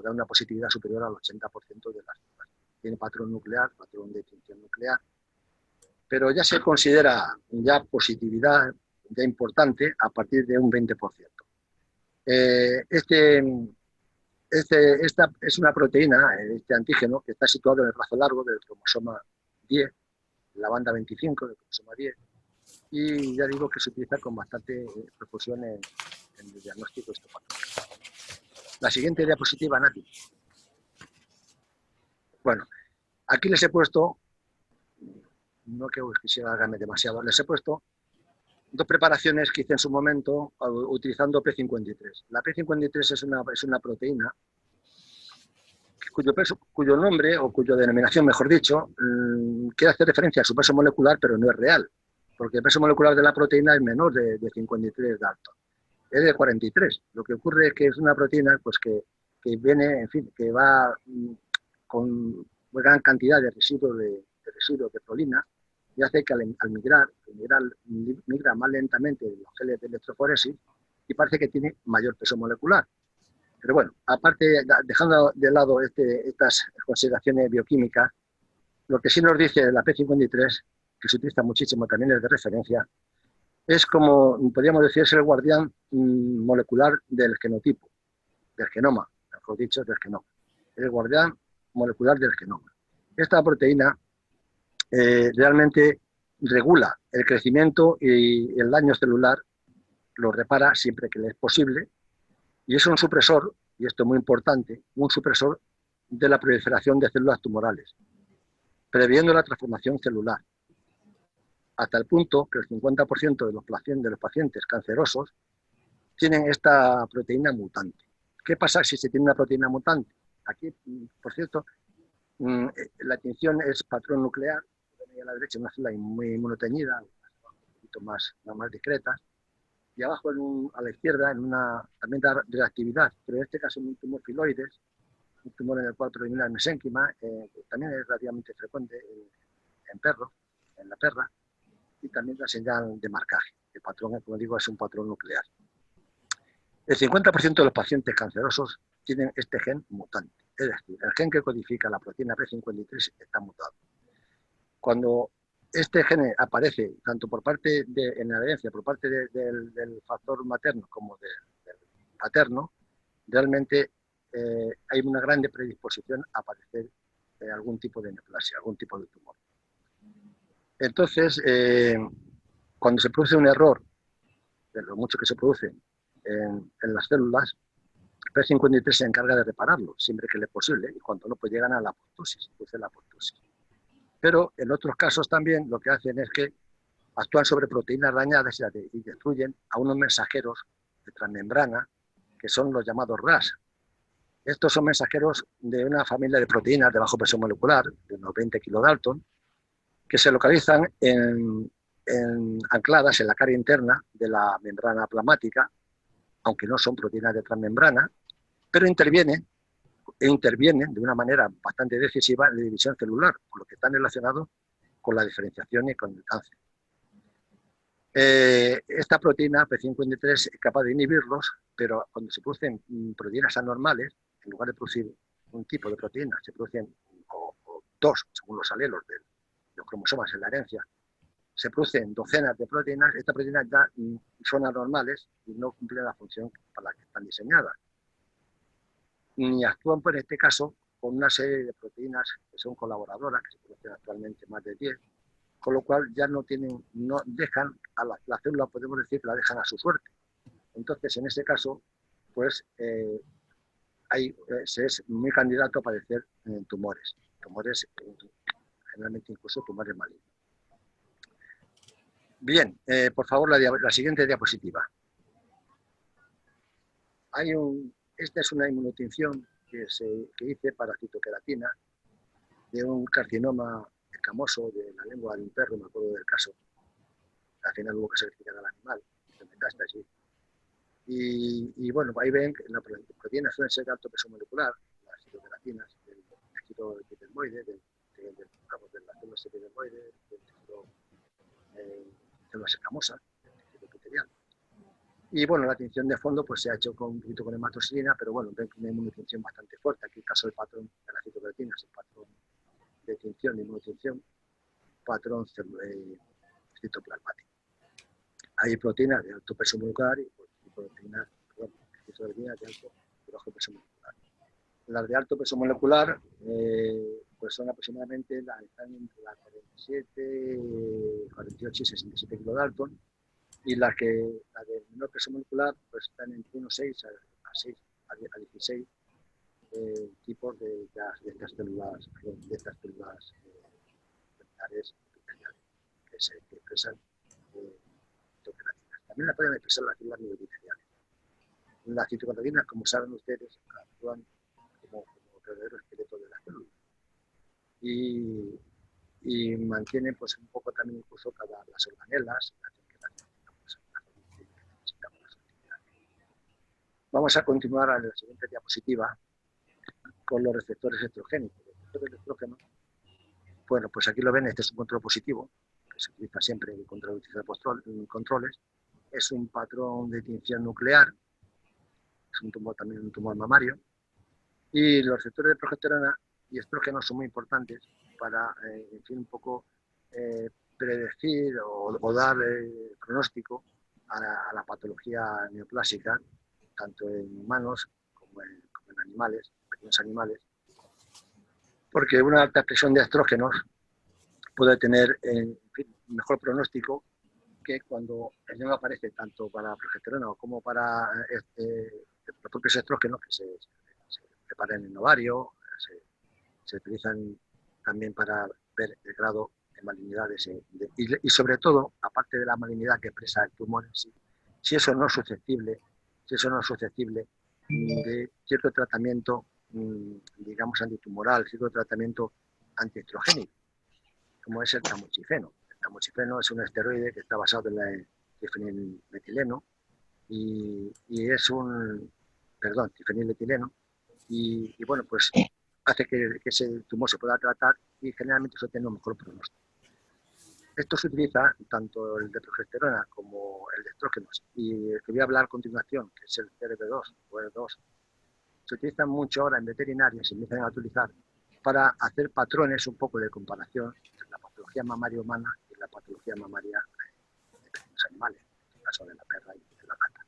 da una positividad superior al 80% de las células. Tiene patrón nuclear, patrón de extinción nuclear, pero ya se considera ya positividad ya importante a partir de un 20%. Esta es una proteína, este antígeno, que está situado en el brazo largo del cromosoma 10, la banda 25 del cromosoma 10, y ya digo que se utiliza con bastante profusión en el diagnóstico histopatológico. La siguiente diapositiva, Nati. Bueno, aquí les he puesto, no que os quisiera alargarme demasiado, les he puesto dos preparaciones que hice en su momento utilizando P53. La P53 es una proteína cuyo nombre, o cuya denominación, mejor dicho, quiere hacer referencia a su peso molecular, pero no es real, porque el peso molecular de la proteína es menor de 53 Dalton, es de 43. Lo que ocurre es que es una proteína pues, que viene, en fin, que va con gran cantidad de residuos de prolina, y hace que al migrar migra más lentamente de los geles de electroforesis y parece que tiene mayor peso molecular. Pero bueno, aparte, dejando de lado estas consideraciones bioquímicas, lo que sí nos dice la P53, que se utiliza muchísimo, también es de referencia, es como, podríamos decir, es el guardián molecular del genotipo, del genoma, mejor dicho, del genoma. El guardián molecular del genoma. Esta proteína realmente regula el crecimiento y el daño celular, lo repara siempre que le es posible, y es un supresor, y esto es muy importante, un supresor de la proliferación de células tumorales, previendo la transformación celular, hasta el punto que el 50% de los pacientes cancerosos tienen esta proteína mutante. ¿Qué pasa si se tiene una proteína mutante? Aquí, por cierto, la tinción es patrón nuclear, a la derecha una célula muy inmunoteñida, un poquito más discreta, y abajo a la izquierda también da reactividad, pero en este caso en un tumor filoides, un tumor en el cual predomina el mesénquima, también es relativamente frecuente en perros, en la perra, y también la señal de marcaje. El patrón, como digo, es un patrón nuclear. El 50% de los pacientes cancerosos tienen este gen mutante, es decir, el gen que codifica la proteína P53 está mutado. Cuando este gen aparece tanto en la herencia, por parte del factor materno como del paterno, realmente hay una gran predisposición a aparecer algún tipo de neoplasia, algún tipo de tumor. Entonces, cuando se produce un error, de lo mucho que se produce en las células, P53 se encarga de repararlo siempre que le es posible, y cuando no, pues llegan a la apoptosis, produce la apoptosis. Pero en otros casos también lo que hacen es que actúan sobre proteínas dañadas y destruyen a unos mensajeros de transmembrana que son los llamados RAS. Estos son mensajeros de una familia de proteínas de bajo peso molecular, de unos 20 kilodalton, que se localizan ancladas en la cara interna de la membrana plasmática, aunque no son proteínas de transmembrana, pero intervienen de una manera bastante decisiva en la división celular, por lo que están relacionados con la diferenciación y con el cáncer. Esta proteína P53 es capaz de inhibirlos, pero cuando se producen proteínas anormales, en lugar de producir un tipo de proteína, se producen o dos, según los alelos de los cromosomas en la herencia, se producen docenas de proteínas. Estas proteínas ya son anormales y no cumplen la función para la que están diseñadas. Ni actúan, por este caso, con una serie de proteínas que son colaboradoras, que se producen actualmente más de 10, con lo cual ya no dejan a la célula, podemos decir que la dejan a su suerte. Entonces, en ese caso, pues se es muy candidato a padecer tumores, generalmente incluso tumores malignos. Bien, por favor, la siguiente diapositiva. Esta es una inmunotinción que hice para citoqueratina de un carcinoma escamoso de la lengua de un perro, me acuerdo del caso. Al final hubo que sacrificar al animal, de metástasis. Y bueno, ahí ven que las proteínas suelen ser de alto peso molecular, las citoqueratinas, del tejido epidermoide, de las células epidermoides, del tejido células escamosas, del tejido epitelial. Y bueno, la tinción de fondo pues se ha hecho un poquito con hematoxilina, pero bueno, ven que una inmunotinción bastante fuerte. Aquí el caso del patrón de la citoqueratina es el patrón de tinción, de inmunotinción, patrón citoplasmático. Hay proteínas de alto peso molecular y proteínas, bueno, exceso de proteínas de alto y bajo peso molecular. Las de alto peso molecular pues son aproximadamente están entre las 47, 48 y 67 kilodalton, y las de menor peso molecular pues están entre unos 6 a 16 tipos de estas células celulares que expresan citocratinas. También la pueden expresar las células mioepiteliales. Las citocratinas, como saben ustedes, actúan como verdadero esqueleto de la célula y mantienen pues un poco también incluso las organelas, que necesitamos las actividades. Vamos a continuar a la siguiente diapositiva con los receptores estrogénicos. Los receptores de estrógeno, bueno, pues aquí lo ven, este es un control positivo, que se utiliza siempre contra utilizar controles. Es un patrón de tinción nuclear, es un tumor, también un tumor mamario. Y los receptores de progesterona y estrógeno son muy importantes para, en fin, un poco predecir o dar pronóstico a la patología neoplásica, tanto en humanos como en animales, pequeños animales, porque una alta expresión de estrógenos puede tener, en fin, un mejor pronóstico que cuando el niño aparece tanto para progesterona como para los propios estrógenos que se preparan en el ovario, se utilizan también para ver el grado de malignidades y sobre todo, aparte de la malignidad que expresa el tumor en sí, si eso no es susceptible de cierto tratamiento, digamos, antitumoral, cierto tratamiento antiestrogénico, como es el tamoxifeno. El tamoxifeno es un esteroide que está basado en el difeniletileno y es difeniletileno y bueno, pues hace que ese tumor se pueda tratar y generalmente eso tiene un mejor pronóstico. Esto se utiliza tanto el de progesterona como el de estrógenos y el que voy a hablar a continuación, que es el CRP2 o R2, se utilizan mucho ahora en veterinaria, se empiezan a utilizar para hacer patrones un poco de comparación entre la patología mamaria humana y la patología mamaria de pequeños animales, en el caso de la perra y de la gata.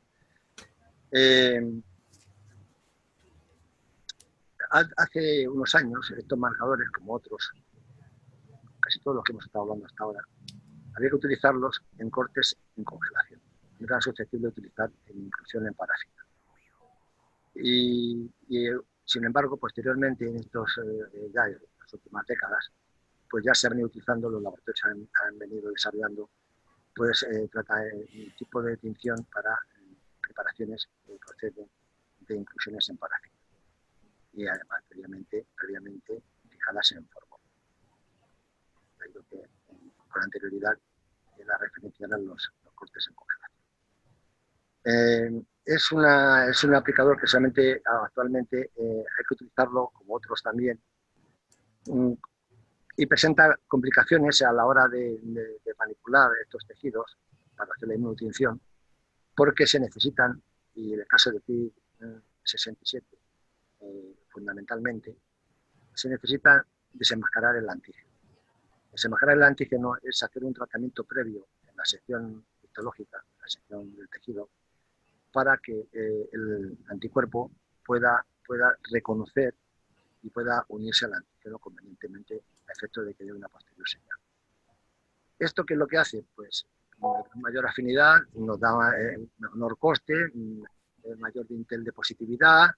Hace unos años, estos marcadores, como otros, casi todos los que hemos estado hablando hasta ahora, había que utilizarlos en cortes en congelación. No eran susceptibles de utilizar en inclusión en parásita. Y sin embargo, posteriormente, en ya en las últimas décadas, pues ya se han venido utilizando, los laboratorios han venido desarrollando pues un tipo de tinción para preparaciones que proceden de inclusiones en parásita. Y además previamente fijadas en formol. Creo que con anterioridad la referencia eran los cortes en congelación. Es un aplicador que solamente actualmente hay que utilizarlo, como otros también, y presenta complicaciones a la hora de manipular estos tejidos para hacer la inmunotinción, porque se necesitan, y en el caso de PI67, fundamentalmente, se necesita desenmascarar el antígeno. Desenmascarar el antígeno es hacer un tratamiento previo en la sección histológica, en la sección del tejido, para que el anticuerpo pueda reconocer y pueda unirse al antígeno convenientemente a efecto de que dé una posterior señal. ¿Esto qué es lo que hace? Pues mayor afinidad, nos da menor coste, mayor dintel de positividad,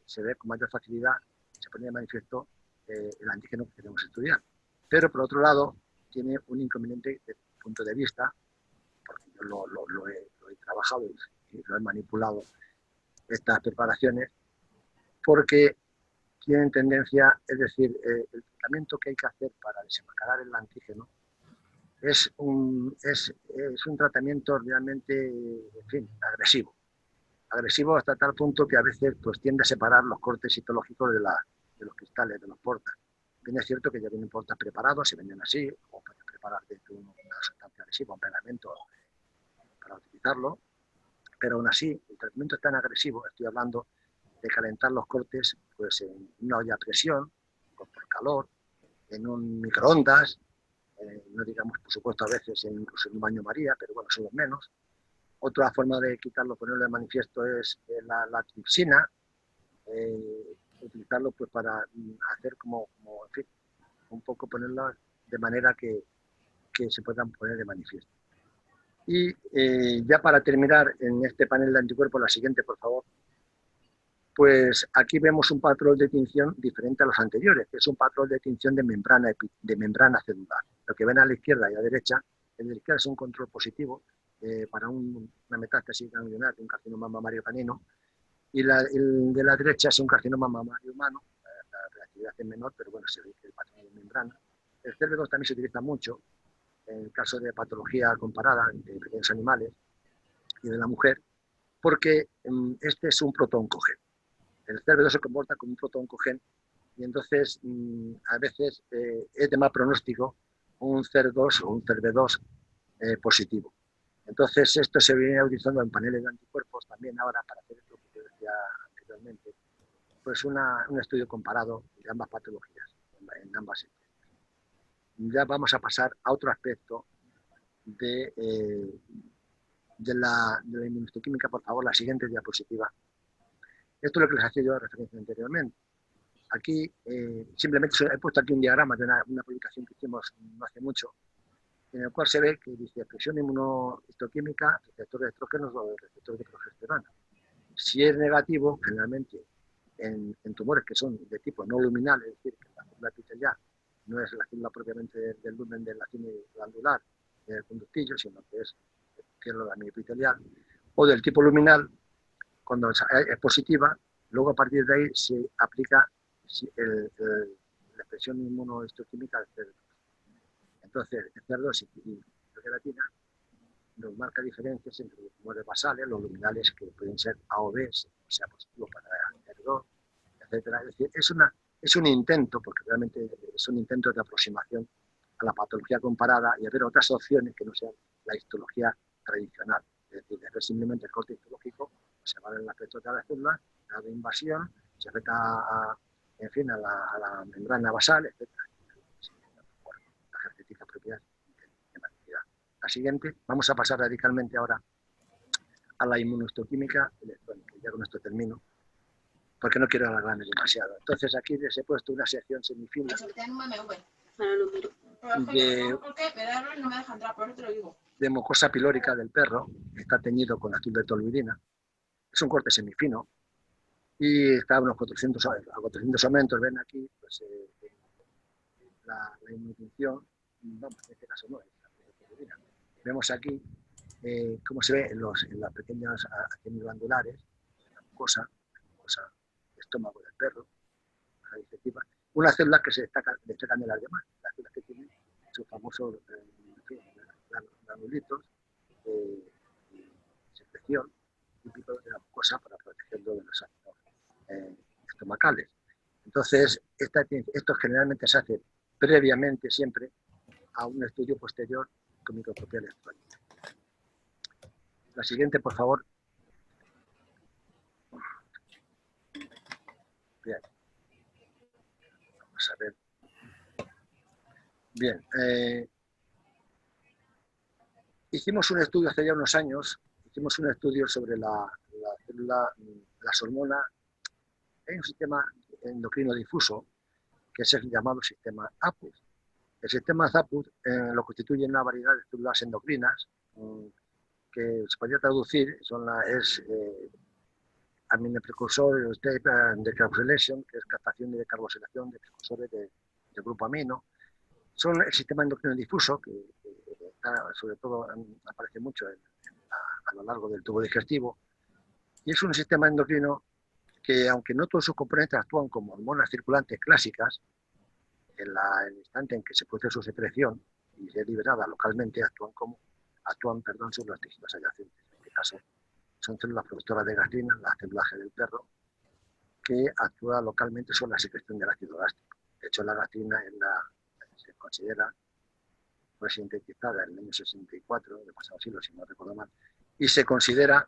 se ve con mayor facilidad, se pone de manifiesto el antígeno que queremos estudiar. Pero por otro lado, tiene un inconveniente desde el punto de vista, porque yo lo he trabajado y lo he manipulado, estas preparaciones, porque tienen tendencia, es decir, el tratamiento que hay que hacer para desenmascarar el antígeno es un tratamiento realmente, en fin, agresivo. Agresivo hasta tal punto que a veces pues, tiende a separar los cortes citológicos de los cristales, de los portas. Bien es cierto que ya vienen portas preparados, se venden así, o pueden preparar dentro de una sustancia adhesiva, un pegamento para utilizarlo, pero aún así el tratamiento es tan agresivo, estoy hablando de calentar los cortes pues, en una olla a presión, por calor, en un microondas, no digamos, por supuesto, a veces incluso en un baño María, pero bueno, son los menos. Otra forma de quitarlo, ponerlo de manifiesto es la tripsina, utilizarlo pues para hacer como, en fin, un poco ponerlo de manera que se puedan poner de manifiesto. Y ya para terminar en este panel de anticuerpos, la siguiente, por favor. Pues aquí vemos un patrón de tinción diferente a los anteriores, que es un patrón de tinción de membrana celular. Lo que ven a la izquierda y a la derecha, el de la izquierda es un control positivo para una metástasis ganglionar de un carcinoma mamario canino, y el de la derecha es un carcinoma mamario humano, la reactividad es menor, pero bueno, se ve que el patrón de membrana. El CERV2 también se utiliza mucho en el caso de patología comparada de pequeños animales y de la mujer, porque este es un protooncogen. El CERV2 se comporta como un protooncogen y entonces a veces es de mal pronóstico un CER2 o un CERV2 positivo. Entonces esto se viene utilizando en paneles de anticuerpos también ahora para hacer lo que yo decía anteriormente, pues un estudio comparado de ambas patologías, en ambas especies. Ya vamos a pasar a otro aspecto de la inmunohistoquímica, por favor, la siguiente diapositiva. Esto es lo que les hacía yo referencia anteriormente. Aquí simplemente he puesto aquí un diagrama de una publicación que hicimos no hace mucho, en el cual se ve que dice expresión inmunohistoquímica, receptores de estrógenos o receptores de progesterona. Si es negativo, generalmente en tumores que son de tipo no luminal, es decir, que la célula epitelial no es la célula propiamente del lumen de la cine glandular del conductillo, sino que es célula epitelial, o del tipo luminal, cuando es positiva, luego a partir de ahí se aplica la expresión inmunohistoquímica del CER2. Entonces, el CER2 y la gelatina nos marca diferencias entre los tumores basales, los luminales que pueden ser A o B, sea positivo para el CER2, etcétera. Es decir, es un intento, porque realmente es un intento de aproximación a la patología comparada y a ver otras opciones que no sean la histología tradicional. Es decir, de ver simplemente el corte histológico, se va en el aspecto de la célula, la de invasión, se afecta a la membrana basal, etcétera. La genética propiedad de la actividad. La siguiente, vamos a pasar radicalmente ahora a la inmunohistoquímica electrónica. Ya con esto termino, porque no quiero alargarme demasiado. Entonces aquí les he puesto una sección semifina de mucosa pilórica del perro, que está teñido con azul de toluidina. Es un corte semifino y está a unos 400 aumentos. Ven aquí pues, la inmunización, vamos, en este caso no, es la toluidina. Vemos aquí cómo se ve en las pequeñas acciones glandulares, la mucosa estómago del perro, la digestiva, unas células que se destacan de las demás, las células que tienen sus famosos granulitos de secreción típicos de la mucosa para protegerlo de los ácidos estomacales. Entonces, esto generalmente se hace previamente siempre a un estudio posterior con microscopía electrónica. La siguiente, por favor. Bien. Vamos a ver. Bien. Hicimos un estudio hace ya unos años, sobre la célula, las hormonas. Hay un sistema endocrino difuso, que es el llamado sistema APUD. El sistema APUD lo constituye una variedad de células endocrinas, que se podría traducir, es aminoprecursor state de carboxylation, que es captación y decarboxilación de precursores de grupo amino. Son el sistema endocrino difuso, que sobre todo aparece mucho a lo largo del tubo digestivo, y es un sistema endocrino que, aunque no todos sus componentes actúan como hormonas circulantes clásicas, en el instante en que se produce su secreción y es liberada localmente, actúan sobre los tejidos adyacentes. En este caso, son células productoras de gastrina, la célula G del perro, que actúa localmente sobre la secreción del ácido gástrico. De hecho, la gastrina se considera, fue sintetizada en el año 64, del pasado siglo, si no recuerdo mal, y se considera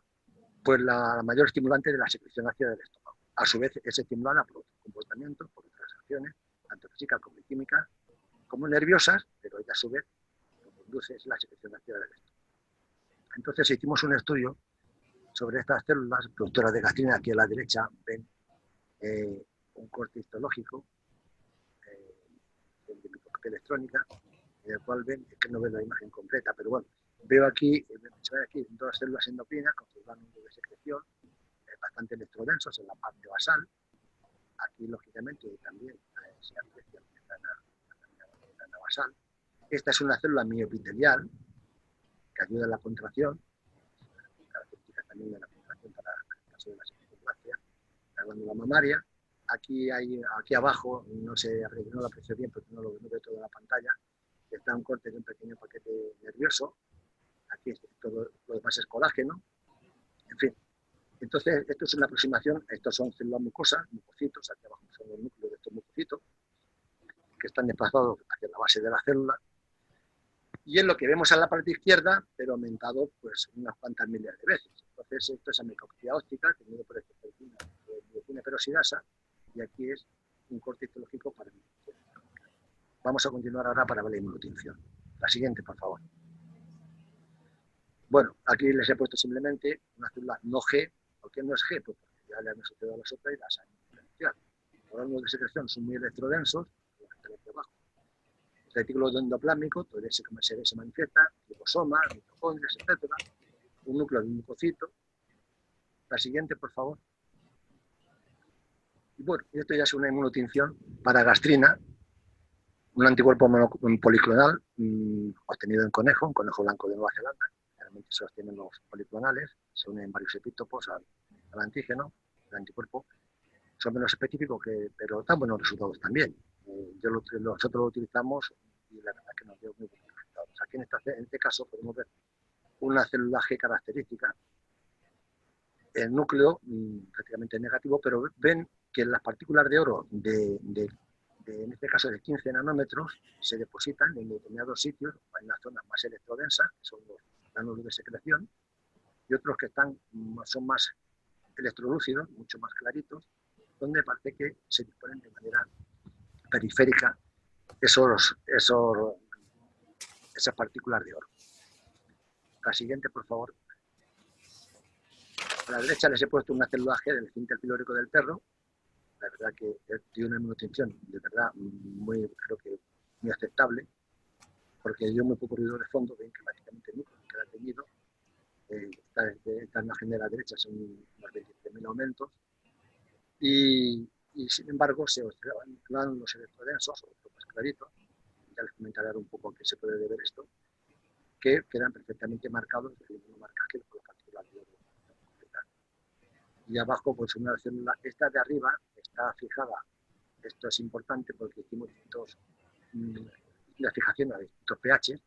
pues la mayor estimulante de la secreción ácida del estómago. A su vez, es estimulada por otros comportamientos, por otras acciones, tanto físicas como químicas, como nerviosas, pero que a su vez lo que induce es la secreción activa del electrón. Entonces hicimos un estudio sobre estas células productoras de gastrina. Aquí a la derecha ven un corte histológico de microscopía electrónica, en el cual ven, es que no ven la imagen completa, pero bueno, veo aquí, se ven aquí dos células endocrinas con sus granos de secreción bastante electrodensos en la parte basal. Aquí, lógicamente, también se aprecia la membrana basal. Esta es una célula mioepitelial que ayuda en la contracción, característica también de la contracción para el caso de la secretoplasia, la glándula mamaria. Aquí abajo, no lo aprecio bien porque no veo toda la pantalla, está un corte de un pequeño paquete nervioso. Aquí todo lo demás es colágeno. En fin, entonces esto es una aproximación. Estos son células mucosas, mucocitos. Aquí abajo son los núcleos de estos mucocitos que están desplazados hacia la base de la célula. Y es lo que vemos en la parte izquierda, pero aumentado pues unas cuantas miles de veces. Entonces esto es amilopatía óptica, tenido por miocina peroxidasa, y aquí es un corte histológico para inmunotinción. Vamos a continuar ahora para ver la inmunotinción. La siguiente, por favor. Bueno, aquí les he puesto simplemente una célula no G. ¿Por qué no es G? Pues porque ya le han asociado a la otra y las han diferenciado. Los órganos de secreción son muy electrodensos, abajo. El retículo endoplásmico, todo ese como se manifiesta, ribosomas, mitocondrias, etc. Un núcleo de un mucocito. La siguiente, por favor. Y bueno, esto ya es una inmunotinción para gastrina, un anticuerpo policlonal obtenido en un conejo blanco de Nueva Zelanda. Realmente se obtienen los policlonales, se unen varios epítopos al antígeno, el anticuerpo. Son menos específicos, pero dan buenos resultados también. Nosotros lo utilizamos y la verdad es que nos dio muy buenos resultados. Aquí en este caso podemos ver una célula G característica, el núcleo prácticamente negativo, pero ven que las partículas de oro en este caso de 15 nanómetros se depositan en determinados sitios, en las zonas más electrodensas, que son los granulos de secreción, y otros que son más electrolúcidos, mucho más claritos, donde parece que se disponen de manera periférica esas partículas de oro. La siguiente, por favor. A la derecha les he puesto una célula G del esfínter pilórico del perro. La verdad que tiene una inmunotinción de verdad creo que muy aceptable, porque dio muy poco ruido de fondo. Ven que prácticamente nunca queda teñido. Esta imagen de la derecha son unos 23.000 aumentos. Y sin embargo se observan los electrodensos, o los más claritos. Ya les comentaré ahora un poco a qué se puede deber esto, que quedan perfectamente marcados de mismo marcaje por las partículas de oro. Y abajo, pues una célula, esta de arriba está fijada. Esto es importante porque hicimos la fijación a distintos pH.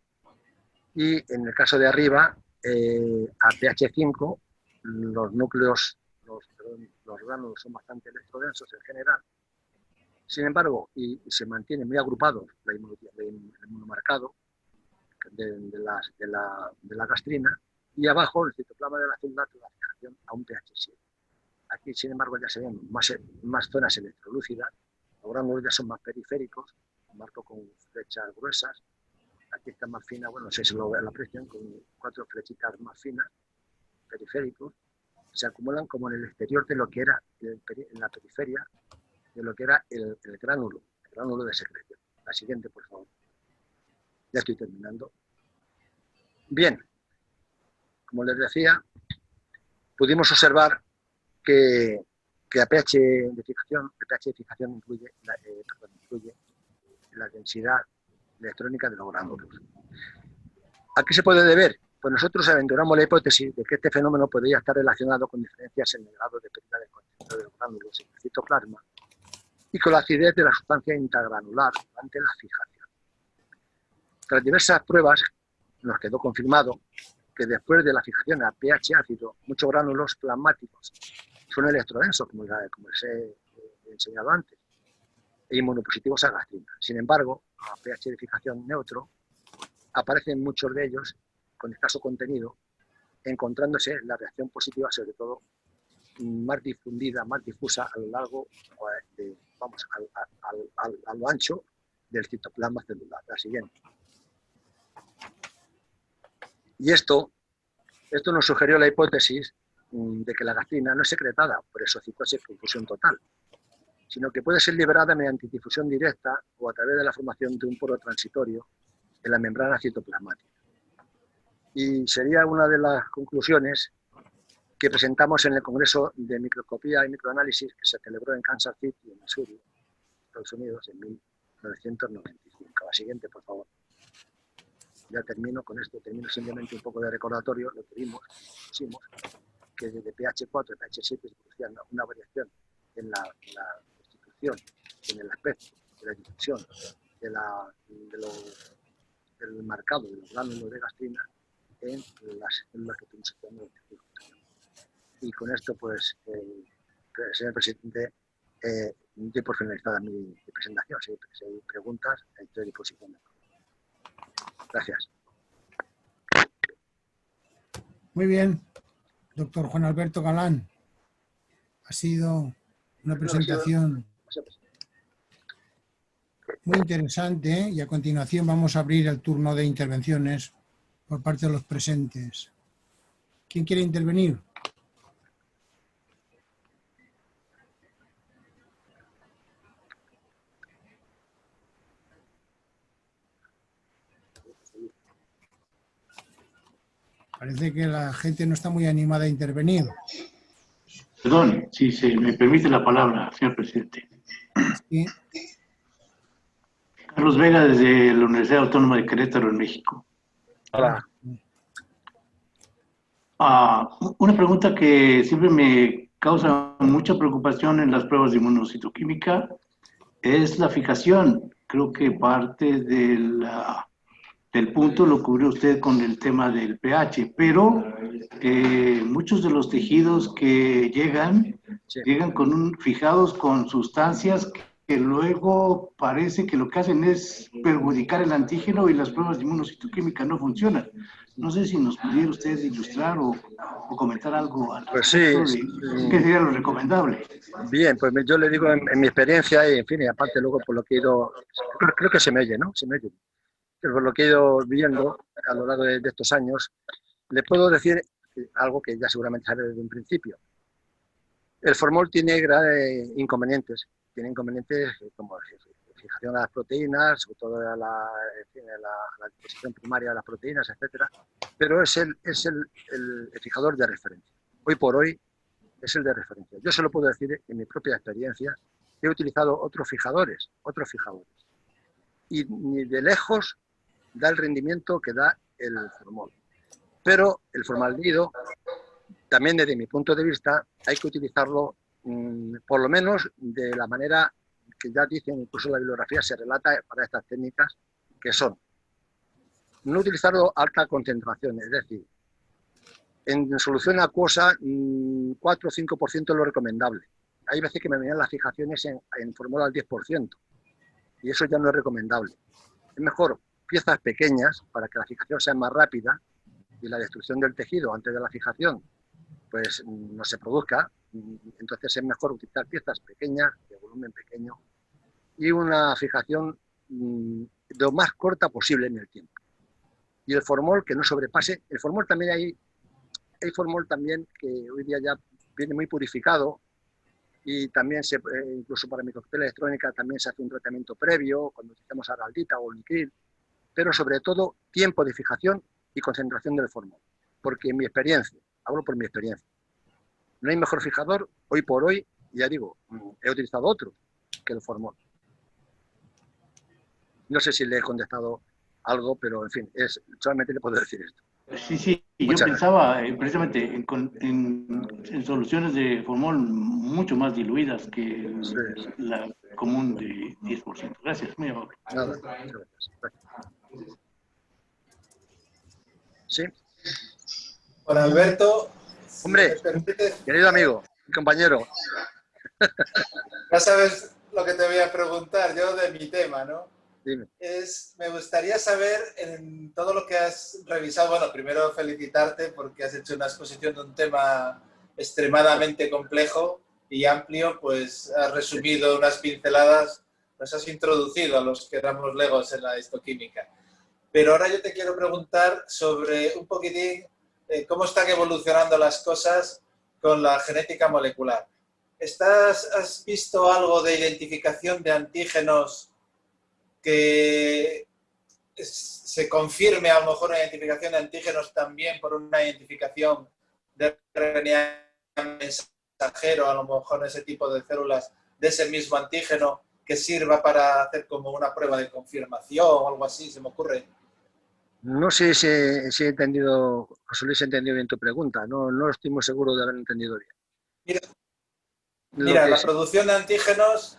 Y en el caso de arriba, a pH 5, los núcleos, los granos son bastante electrodensos en general. Sin embargo, y se mantiene muy agrupados el inmunomarcado de la gastrina, y abajo el citoplasma de la célula la fijación a un pH 7. Aquí, sin embargo, ya se ven más zonas electrolúcidas, los granulos ya son más periféricos, marco con flechas gruesas. Aquí está más fina, bueno, no sé si lo aprecian, con 4 flechitas más finas, periféricos, se acumulan como en el exterior de lo que era, en la periferia, de lo que era el gránulo de secreción. La siguiente, por favor. Ya estoy terminando. Bien, como les decía, pudimos observar que el pH de fijación incluye la densidad electrónica de los gránulos. ¿A qué se puede deber? Pues nosotros aventuramos la hipótesis de que este fenómeno podría estar relacionado con diferencias en el grado de pérdida del contenido de los gránulos en el citoplasma y con la acidez de la sustancia intragranular durante la fijación. Tras diversas pruebas nos quedó confirmado que después de la fijación a pH ácido, muchos gránulos plasmáticos son electrodensos, como les he enseñado antes, e inmunopositivos a gastrina. Sin embargo, a pH de fijación neutro, aparecen muchos de ellos con escaso contenido, encontrándose la reacción positiva, sobre todo, más difundida, más difusa a lo largo, a lo ancho del citoplasma celular. La siguiente. Y esto nos sugirió la hipótesis de que la gastrina no es secretada por exocitosis con fusión total, sino que puede ser liberada mediante difusión directa o a través de la formación de un poro transitorio en la membrana citoplasmática. Y sería una de las conclusiones que presentamos en el Congreso de Microscopía y Microanálisis que se celebró en Kansas City, en Missouri, Estados Unidos, en 1995. La siguiente, por favor. Ya termino con esto, termino simplemente un poco de recordatorio, lo que pusimos, que desde pH 4 y pH 7 se producía una variación en la constitución, en el aspecto, de la difusión, del marcado de los gránulos de gastrina en las células que tenemos en el tejido. Y con esto, pues, señor presidente, doy por finalizada mi presentación. Si hay preguntas, estoy a disposición. Gracias. Muy bien, doctor Juan Alberto Galán. Ha sido una presentación muy interesante y a continuación vamos a abrir el turno de intervenciones por parte de los presentes. ¿Quién quiere intervenir? Parece que la gente no está muy animada a intervenir. Perdón, si se me permite la palabra, señor presidente. Sí. Carlos Vega, desde la Universidad Autónoma de Querétaro, en México. Hola. Una pregunta que siempre me causa mucha preocupación en las pruebas de inmunocitoquímica es la fijación. Creo que parte del punto lo cubrió usted con el tema del pH, pero muchos de los tejidos que llegan fijados con sustancias que luego parece que lo que hacen es perjudicar el antígeno y las pruebas de inmunocitoquímica no funcionan. No sé si nos pudiera usted ilustrar o comentar algo al respecto pues sí, de qué sería lo recomendable. Bien, pues yo le digo en mi experiencia y en fin, y aparte luego por lo que he ido, creo que se me oye, ¿no? Se me oye. Por lo que he ido viendo a lo largo de estos años, le puedo decir algo que ya seguramente sabe desde un principio. El formol tiene graves inconvenientes. Tiene inconvenientes como fijación a las proteínas, sobre todo a la disposición primaria de las proteínas, etcétera. Pero es el fijador de referencia. Hoy por hoy es el de referencia. Yo se lo puedo decir en mi propia experiencia. He utilizado otros fijadores. Y ni de lejos da el rendimiento que da el formol. Pero el formaldehído, también desde mi punto de vista, hay que utilizarlo por lo menos de la manera que ya dicen, incluso la bibliografía se relata para estas técnicas, que son no utilizarlo a alta concentración, es decir, en solución acuosa 4 o 5% es lo recomendable. Hay veces que me venían las fijaciones en formol al 10% y eso ya no es recomendable. Es mejor piezas pequeñas para que la fijación sea más rápida y la destrucción del tejido antes de la fijación pues no se produzca. Entonces es mejor utilizar piezas pequeñas, de volumen pequeño, y una fijación lo más corta posible en el tiempo. Y el formol que no sobrepase. El formol también hay formol también que hoy día ya viene muy purificado y también incluso para microscopía electrónica también se hace un tratamiento previo cuando utilizamos araldita o nitril, pero sobre todo tiempo de fijación y concentración del formol. Porque en mi experiencia, hablo por mi experiencia, no hay mejor fijador hoy por hoy, ya digo, he utilizado otro que el formol. No sé si le he contestado algo, pero en fin, solamente le puedo decir esto. Sí, yo pensaba precisamente en soluciones de formol mucho más diluidas que la común de 10%. Gracias, muy amable. Nada, muchas gracias. Sí. Juan Alberto. Hombre, querido amigo, compañero. Ya sabes lo que te voy a preguntar yo de mi tema, ¿no? Dime. Me gustaría saber, en todo lo que has revisado, bueno, primero felicitarte porque has hecho una exposición de un tema extremadamente complejo y amplio, pues has resumido unas pinceladas, nos has introducido a los que éramos legos en la histoquímica. Pero ahora yo te quiero preguntar sobre un poquitín cómo están evolucionando las cosas con la genética molecular. ¿Has visto algo de identificación de antígenos que se confirme a lo mejor una identificación de antígenos también por una identificación de RNA mensajero, a lo mejor ese tipo de células de ese mismo antígeno que sirva para hacer como una prueba de confirmación o algo así, se me ocurre? No sé si he entendido, José Luis, he entendido bien tu pregunta. No estoy muy seguro de haber entendido bien. Mira, la producción de antígenos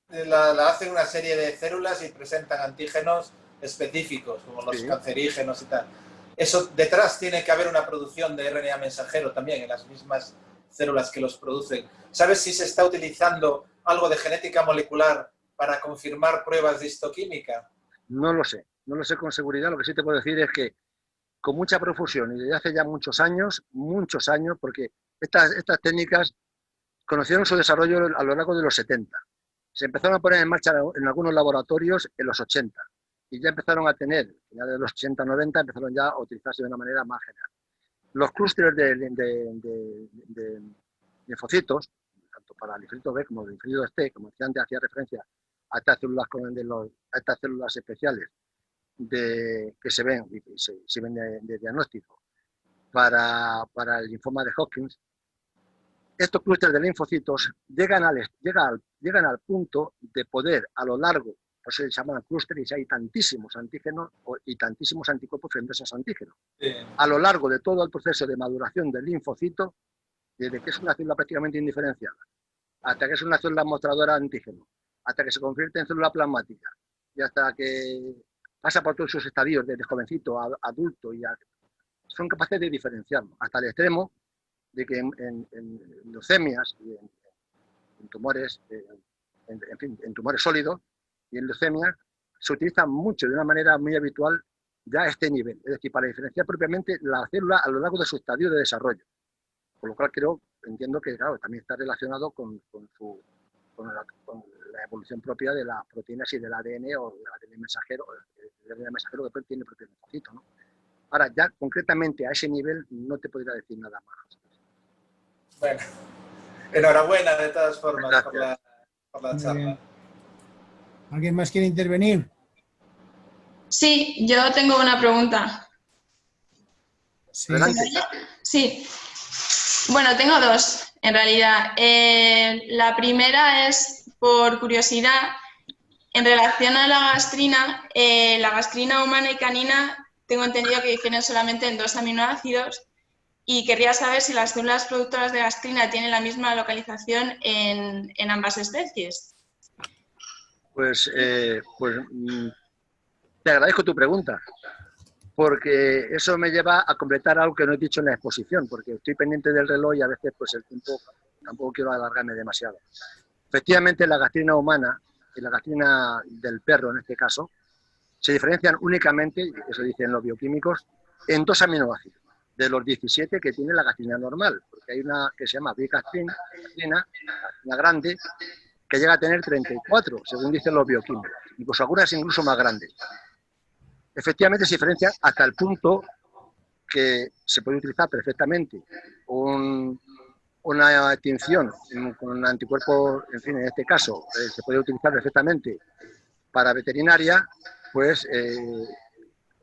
la hacen una serie de células y presentan antígenos específicos, como los cancerígenos y tal. Eso detrás tiene que haber una producción de RNA mensajero también en las mismas células que los producen. ¿Sabes si se está utilizando algo de genética molecular para confirmar pruebas de histoquímica? No lo sé con seguridad. Lo que sí te puedo decir es que con mucha profusión y desde hace ya muchos años, porque estas técnicas conocieron su desarrollo a lo largo de los 70. Se empezaron a poner en marcha en algunos laboratorios en los 80 y ya empezaron a tener, ya de los 80-90, empezaron ya a utilizarse de una manera más general. Los clústeres de linfocitos, tanto para el linfocito B como el linfocito T, como decía antes, hacía referencia a estas células especiales que se ven de diagnóstico para el linfoma de Hodgkin. Estos clústeres de linfocitos llegan al punto de poder, a lo largo, por eso se llaman clústeres, y hay tantísimos antígenos y tantísimos anticuerpos frente a esos antígenos. Sí. A lo largo de todo el proceso de maduración del linfocito, desde que es una célula prácticamente indiferenciada, hasta que es una célula mostradora de antígeno, hasta que se convierte en célula plasmática, y hasta que pasa por todos sus estadios, desde jovencito a adulto, son capaces de diferenciarlo, hasta el extremo de que en leucemias y en tumores, en tumores sólidos y en leucemias, se utiliza mucho, de una manera muy habitual, ya a este nivel. Es decir, para diferenciar propiamente la célula a lo largo de su estadio de desarrollo. Por lo cual entiendo que, claro, también está relacionado con la evolución propia de las proteínas y del ADN o del ADN mensajero, el ADN mensajero que tiene el propio linfocito, ¿no? Ahora, ya concretamente a ese nivel no te podría decir nada más. Bueno, enhorabuena de todas formas por la charla. ¿Alguien más quiere intervenir? Sí, yo tengo una pregunta. Sí. Sí. Bueno, tengo dos, en realidad. La primera es, por curiosidad, en relación a la gastrina humana y canina, tengo entendido que difieren solamente en 2 aminoácidos y querría saber si las células productoras de gastrina tienen la misma localización en ambas especies. Pues te agradezco tu pregunta, porque eso me lleva a completar algo que no he dicho en la exposición, porque estoy pendiente del reloj y a veces pues el tiempo tampoco quiero alargarme demasiado. Efectivamente, la gastrina humana y la gastrina del perro, en este caso, se diferencian únicamente, eso dicen los bioquímicos, en 2 aminoácidos, de los 17 que tiene la gastrina normal, porque hay una que se llama bigastrina, gastrina grande, que llega a tener 34, según dicen los bioquímicos, incluso algunas incluso más grandes. Efectivamente se diferencian hasta el punto que se puede utilizar perfectamente una extinción con un anticuerpo, en fin, en este caso, se puede utilizar perfectamente para veterinaria, pues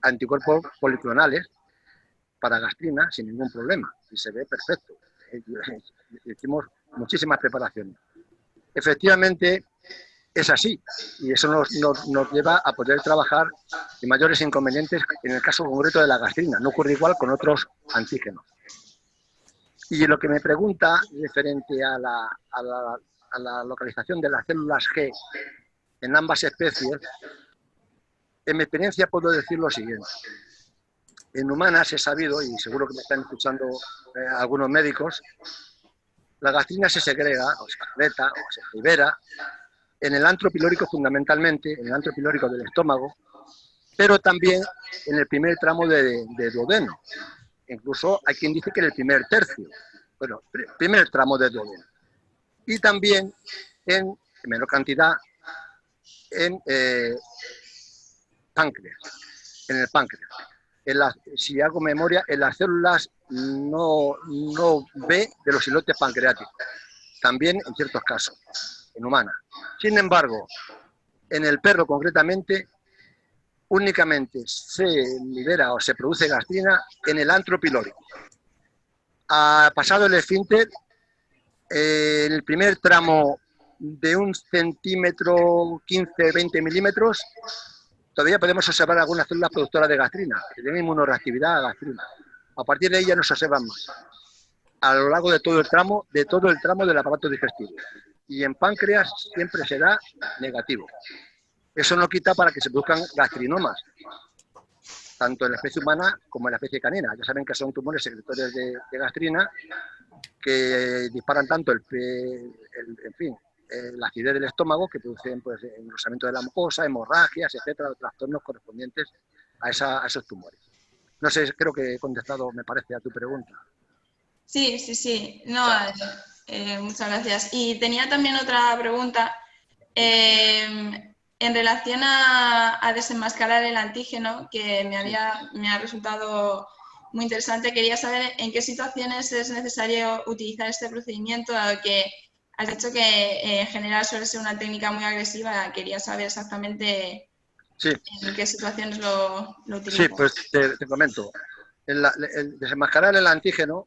anticuerpos policlonales para gastrina sin ningún problema, y se ve perfecto. Hicimos muchísimas preparaciones. Efectivamente, es así, y eso nos lleva a poder trabajar sin mayores inconvenientes en el caso concreto de la gastrina. No ocurre igual con otros antígenos. Y lo que me pregunta referente a la localización de las células G en ambas especies, en mi experiencia puedo decir lo siguiente. En humanas he sabido, y seguro que me están escuchando algunos médicos, la gastrina se segrega, o se secreta, o se libera, en el antro pilórico fundamentalmente, en el antro pilórico del estómago, pero también en el primer tramo de duodeno. Incluso hay quien dice que en el primer tercio, bueno, primer tramo de duodeno. Y también en menor cantidad en páncreas. en el páncreas. Si hago memoria, en las células no B de los islotes pancreáticos, también en ciertos casos, en humanas. Sin embargo, en el perro concretamente, únicamente se libera o se produce gastrina en el antro pilórico. Pasado el esfínter, en el primer tramo de 1 centímetro 15-20 milímetros, todavía podemos observar algunas células productoras de gastrina, que tienen inmunoreactividad a gastrina. A partir de ahí ya no se observan más, a lo largo de todo el tramo del aparato digestivo. Y en páncreas siempre será negativo. Eso no quita para que se produzcan gastrinomas, tanto en la especie humana como en la especie canina. Ya saben que son tumores secretores de gastrina que disparan tanto la acidez del estómago, que producen pues, engrosamiento de la mucosa, hemorragias, etcétera, trastornos correspondientes a esos tumores. No sé, creo que he contestado, me parece, a tu pregunta. Sí. No, muchas gracias. Y tenía también otra pregunta. En relación a desenmascarar el antígeno, que me ha resultado muy interesante, quería saber en qué situaciones es necesario utilizar este procedimiento, dado que has dicho que en general suele ser una técnica muy agresiva. Quería saber exactamente en qué situaciones lo utilizas. Sí, pues te comento. El desenmascarar el antígeno,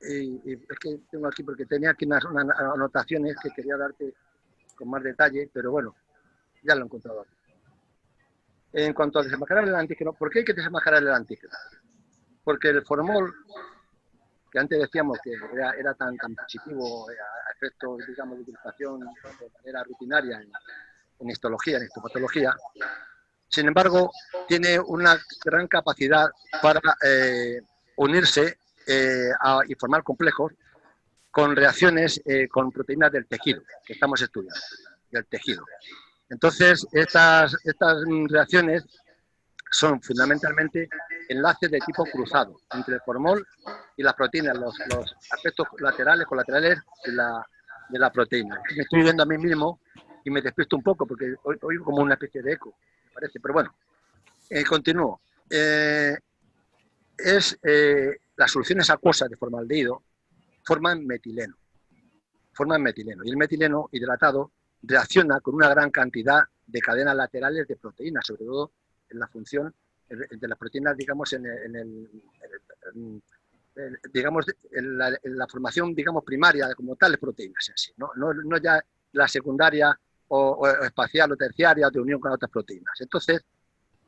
y es que tengo aquí, porque tenía aquí unas anotaciones que quería darte con más detalle, pero bueno, ya lo he encontrado aquí. En cuanto a desenmascarar el antígeno, ¿por qué hay que desenmascarar el antígeno? Porque el formol, que antes decíamos que era tan positivo a efectos, digamos, de utilización de manera rutinaria en histología, en histopatología, sin embargo, tiene una gran capacidad para unirse y formar complejos con reacciones con proteínas del tejido, que estamos estudiando, del tejido. Entonces, estas reacciones son fundamentalmente enlaces de tipo cruzado entre el formol y las proteínas, los aspectos colaterales de la proteína. Me estoy viendo a mí mismo y me despisto un poco porque oigo como una especie de eco, me parece, pero bueno, continúo. Las soluciones acuosas de formaldehído forman metileno. Y el metileno hidratado reacciona con una gran cantidad de cadenas laterales de proteínas, sobre todo en la función de las proteínas, digamos, en la formación, digamos, primaria como tales proteínas, así, no ya la secundaria o espacial o terciaria de unión con otras proteínas. Entonces,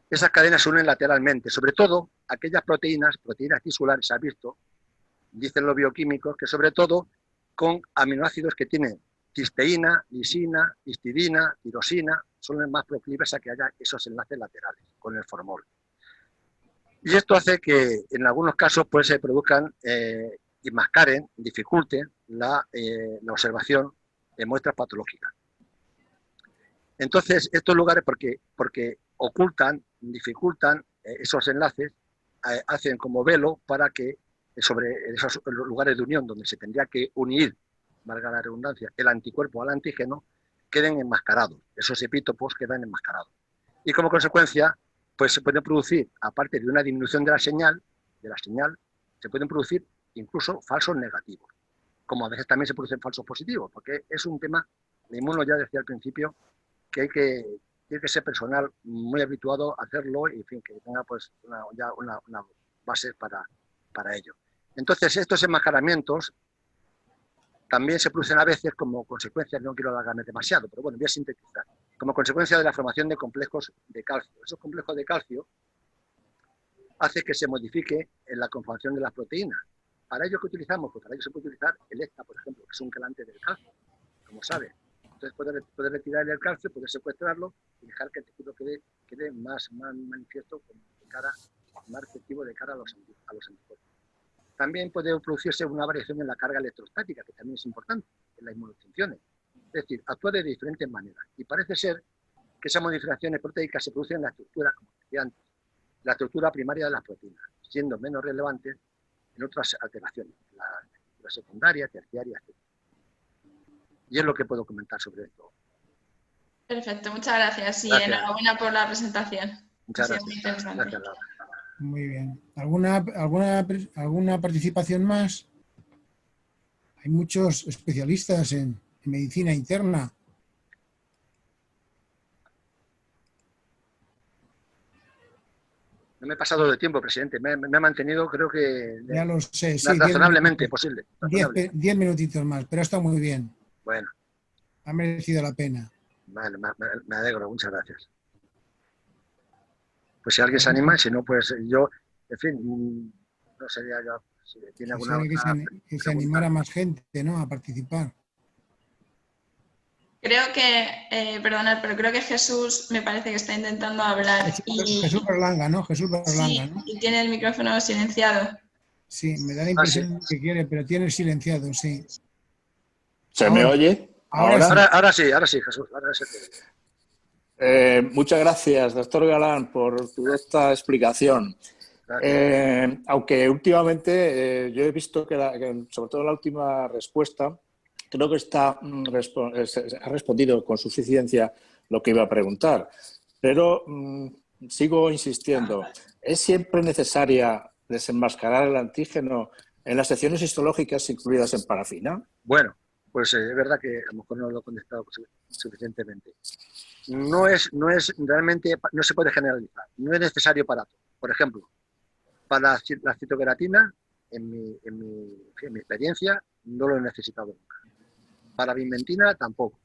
esas cadenas se unen lateralmente, sobre todo aquellas proteínas tisulares, se ha visto, dicen los bioquímicos, que sobre todo con aminoácidos que tienen cisteína, lisina, histidina, tirosina, son las más proclives a que haya esos enlaces laterales con el formol. Y esto hace que en algunos casos pues, se produzcan y mascaren, dificulten la observación de muestras patológicas. Entonces, estos lugares, porque ocultan, dificultan esos enlaces, hacen como velo para que sobre esos lugares de unión donde se tendría que unir, valga la redundancia, el anticuerpo al antígeno, queden enmascarados. Esos epítopos quedan enmascarados. Y como consecuencia, pues se puede producir, aparte de una disminución de la señal, se pueden producir incluso falsos negativos, como a veces también se producen falsos positivos, porque es un tema, de inmuno ya decía al principio, que tiene que ser personal muy habituado a hacerlo y, en fin, que tenga pues una base para ello. Entonces, estos enmascaramientos también se producen a veces como consecuencia, no quiero alargarme demasiado, pero bueno, voy a sintetizar, como consecuencia de la formación de complejos de calcio. Esos complejos de calcio hacen que se modifique en la conformación de las proteínas. ¿Para ello qué utilizamos? Pues para ello se puede utilizar el ECTA, por ejemplo, que es un quelante del calcio, como sabe. Entonces poder retirar el calcio, poder secuestrarlo y dejar que el tejido quede más manifiesto, más receptivo de cara a los anticuerpos. También puede producirse una variación en la carga electrostática, que también es importante en las inmunofunciones. Es decir, actúa de diferentes maneras. Y parece ser que esas modificaciones proteicas se producen en la estructura, como decía antes, la estructura primaria de las proteínas, siendo menos relevantes en otras alteraciones, la secundaria, terciaria, etc. Y es lo que puedo comentar sobre esto. Perfecto, muchas gracias y Gracias. enhorabuena por la presentación. Muchas Ha sido muy gracias. interesante. Gracias, Laura. Muy bien. ¿Alguna participación más? Hay muchos especialistas en medicina interna. No me he pasado de tiempo, presidente. Me he mantenido, creo que Ya lo sé, sí, 10 razonablemente minutitos, posible. 10 minutitos más, pero está muy bien. Bueno, Ha merecido la pena. vale, me alegro. Muchas gracias. Pues si alguien se anima, si no, pues yo, en fin, no sería yo. Si tiene alguna Quisiera otra que se pregunta. animara más gente, ¿no?, a participar. Creo que, perdonad, pero creo que Jesús me parece que está intentando hablar Jesús Berlanga, ¿no? Jesús Berlanga, sí, ¿no? y tiene el micrófono silenciado. Sí, me da la Ah, sí. impresión que quiere, pero tiene silenciado, sí. ¿Se me Ahora- oye? ahora sí. Ahora sí, Jesús. Ahora sí. Muchas gracias, doctor Galán, por tu esta explicación. Aunque últimamente yo he visto que, sobre todo en la última respuesta, creo que ha respondido con suficiencia lo que iba a preguntar. Pero sigo insistiendo, ¿es siempre necesaria desenmascarar el antígeno en las secciones histológicas incluidas en parafina? Bueno, pues es verdad que a lo mejor no lo he contestado suficientemente. No es realmente, no se puede generalizar. No es necesario para todo. Por ejemplo, para la citoqueratina, en mi experiencia, no lo he necesitado nunca. Para la vimentina, tampoco.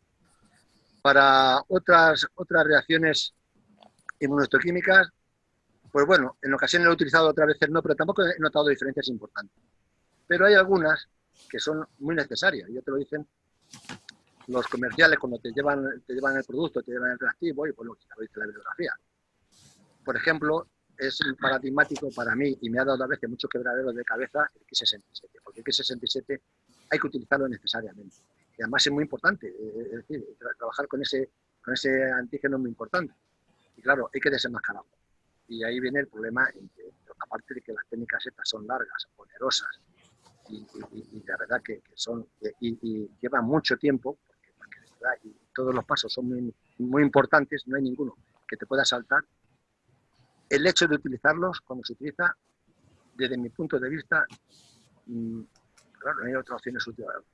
Para otras reacciones inmunohistoquímicas, pues bueno, en ocasiones lo he utilizado, otras veces no, pero tampoco he notado diferencias importantes. Pero hay algunas que son muy necesarias, ya te lo dicen los comerciales cuando te llevan el producto, te llevan el reactivo y pues lo que dice la bibliografía. Por ejemplo, es paradigmático para mí y me ha dado a veces muchos quebraderos de cabeza el X67, porque el X67 hay que utilizarlo necesariamente. Y además es muy importante, es decir, trabajar con ese antígeno es muy importante. Y claro, hay que desenmascararlo. Y ahí viene el problema, aparte de que las técnicas estas son largas, onerosas, y la verdad que son, y llevan mucho tiempo, porque de verdad, y todos los pasos son muy, muy importantes, no hay ninguno que te pueda saltar. El hecho de utilizarlos, cuando se utiliza, desde mi punto de vista, claro, no hay otra opción,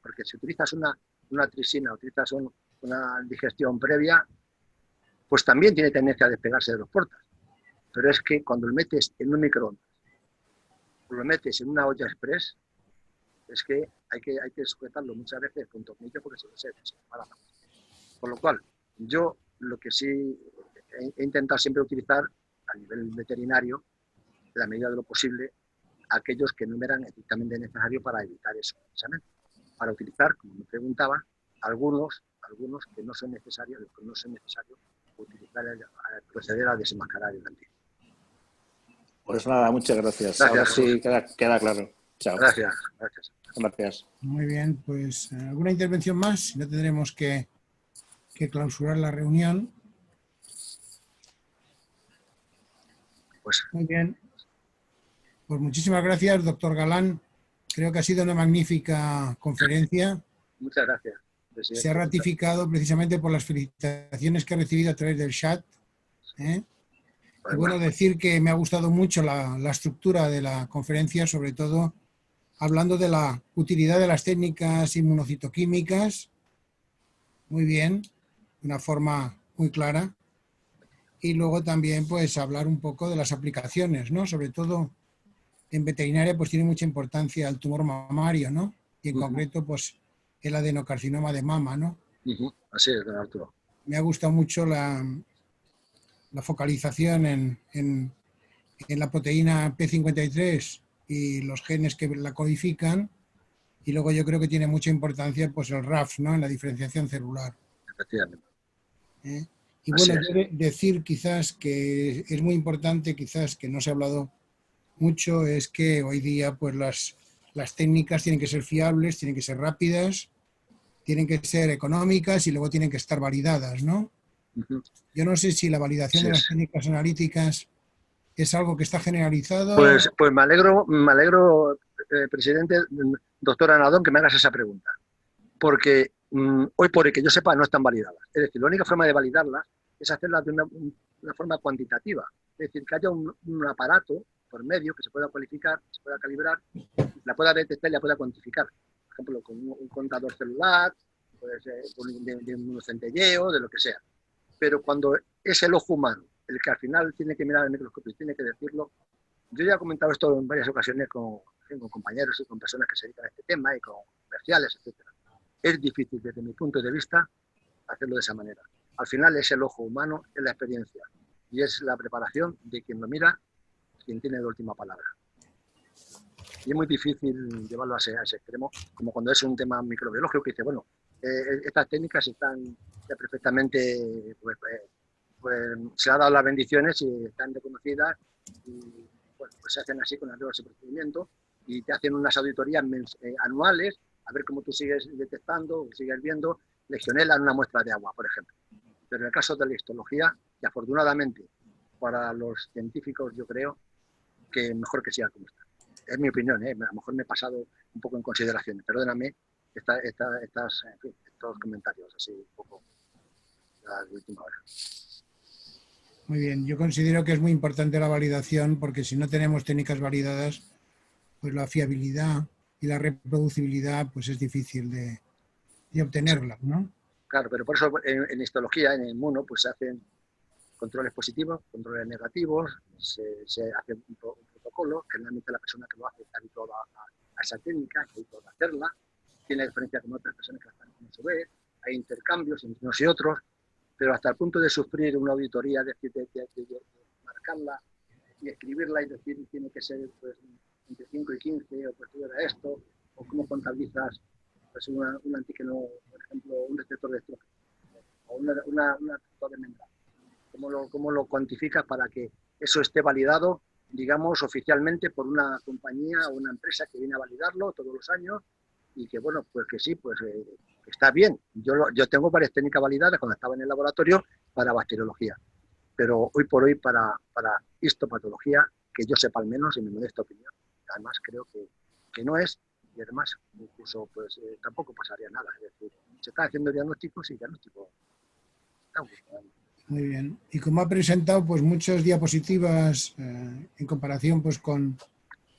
porque si utilizas una trisina, utilizas una digestión previa, pues también tiene tendencia a despegarse de los portas. Pero es que cuando lo metes en un microondas, o lo metes en una olla express, es que hay que sujetarlo muchas veces con tornillos porque se separa. Por lo cual, yo lo que sí he intentado siempre utilizar a nivel veterinario, en la medida de lo posible, aquellos que no me eran estrictamente necesarios para evitar eso, precisamente. Para utilizar, como me preguntaba, algunos que no son necesarios, utilizar proceder a desenmascarar el antígeno. Pues nada, muchas gracias. Gracias, Ahora sí queda claro. Chao. Gracias. Gracias. Muy bien, pues ¿alguna intervención más? No tendremos que clausurar la reunión. Pues, muy bien. Pues muchísimas gracias, doctor Galán. Creo que ha sido una magnífica conferencia. Muchas gracias, presidente. Se ha ratificado precisamente por las felicitaciones que he recibido a través del chat. Y bueno, decir que me ha gustado mucho la estructura de la conferencia, sobre todo hablando de la utilidad de las técnicas inmunocitoquímicas. Muy bien, de una forma muy clara. Y luego también pues hablar un poco de las aplicaciones, ¿no? Sobre todo en veterinaria pues tiene mucha importancia el tumor mamario, ¿no? Y en concreto pues el adenocarcinoma de mama, ¿no? Así es, don Arturo. Me ha gustado mucho la focalización en la proteína P53 y los genes que la codifican, y luego yo creo que tiene mucha importancia pues el RAF, ¿no? En la diferenciación celular. Efectivamente. Y bueno, yo decir quizás que es muy importante, quizás que no se ha hablado mucho, es que hoy día pues las técnicas tienen que ser fiables, tienen que ser rápidas, tienen que ser económicas y luego tienen que estar validadas, ¿no? Yo no sé si la validación de las técnicas analíticas es algo que está generalizado. Pues me alegro, presidente, doctor Anadón, que me hagas esa pregunta. Porque hoy por el que yo sepa no están validadas. Es decir, la única forma de validarlas es hacerlas de una forma cuantitativa. Es decir, que haya un aparato por medio que se pueda cualificar, se pueda calibrar, la pueda detectar y la pueda cuantificar. Por ejemplo, con un contador celular, pues, de un centelleo, de lo que sea. Pero cuando es el ojo humano el que al final tiene que mirar el microscopio y tiene que decirlo, yo ya he comentado esto en varias ocasiones con compañeros y con personas que se dedican a este tema y con comerciales, etcétera. Es difícil desde mi punto de vista hacerlo de esa manera. Al final es el ojo humano, es la experiencia y es la preparación de quien lo mira, quien tiene la última palabra. Y es muy difícil llevarlo a ese extremo, como cuando es un tema microbiológico que dice, bueno, estas técnicas están ya perfectamente, pues, se han dado las bendiciones y están reconocidas y bueno, pues se hacen así con arreglo ese procedimiento y te hacen unas auditorías anuales a ver cómo tú sigues detectando, sigues viendo legionela en una muestra de agua, por ejemplo. Pero en el caso de la histología, y afortunadamente para los científicos yo creo que mejor que siga como está. Es mi opinión, a lo mejor me he pasado un poco en consideración, perdóname estos comentarios así un poco de última hora. Muy bien, yo considero que es muy importante la validación porque si no tenemos técnicas validadas, pues la fiabilidad y la reproducibilidad pues es difícil de obtenerla, ¿no? Claro, pero por eso en histología, en el inmuno, pues se hacen controles positivos, controles negativos, se hace un protocolo, generalmente la persona que lo hace está habituada a esa técnica, está habituada a hacerla, tiene diferencia con otras personas que la están haciendo a su vez, hay intercambios entre unos y otros, pero hasta el punto de sufrir una auditoría, de marcarla y escribirla y decir tiene que ser pues, entre 5 y 15, o pues tú era esto, o cómo contabilizas pues, un antígeno, por ejemplo, un detector de estrógeno, o una detector de membrana. ¿Cómo lo cuantificas para que eso esté validado, digamos, oficialmente por una compañía o una empresa que viene a validarlo todos los años y que, bueno, pues que sí, pues está bien. Yo tengo varias técnicas validadas cuando estaba en el laboratorio para bacteriología, pero hoy por hoy para histopatología, que yo sepa al menos, en mi modesta opinión, además creo que no es, y además incluso pues tampoco pasaría nada. Es decir, se están haciendo diagnósticos y diagnósticos están funcionando. Muy bien. Y como ha presentado pues muchas diapositivas en comparación pues con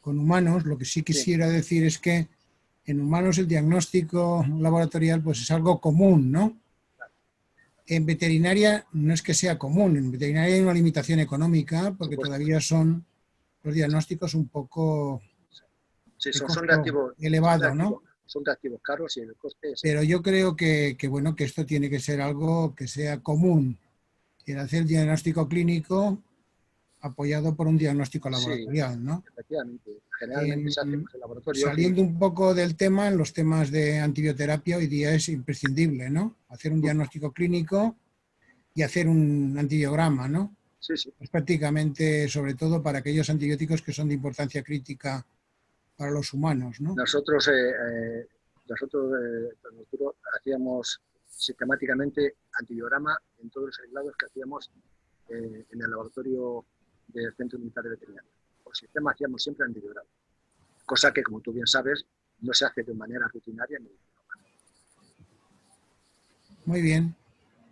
humanos, lo que sí quisiera decir es que en humanos el diagnóstico laboratorial pues es algo común, ¿no? En veterinaria no es que sea común, en veterinaria hay una limitación económica porque todavía son los diagnósticos un poco son reactivos elevado, ¿no? Son reactivos caros y el coste es... Pero yo creo que bueno, que esto tiene que ser algo que sea común, el hacer diagnóstico clínico apoyado por un diagnóstico laboratorial, ¿no? Efectivamente. Generalmente se hace en laboratorios. Saliendo un poco del tema, en los temas de antibioterapia hoy día es imprescindible, ¿no? Hacer un diagnóstico clínico y hacer un antibiograma, ¿no? Sí, sí. Es prácticamente, sobre todo, para aquellos antibióticos que son de importancia crítica para los humanos, ¿no? Nosotros hacíamos sistemáticamente antibiograma en todos los aislados que hacíamos en el laboratorio del Centro Militar de Veterinaria. Por sistema hacíamos siempre antibiograma, cosa que, como tú bien sabes, no se hace de manera rutinaria en medicina humana. Muy bien,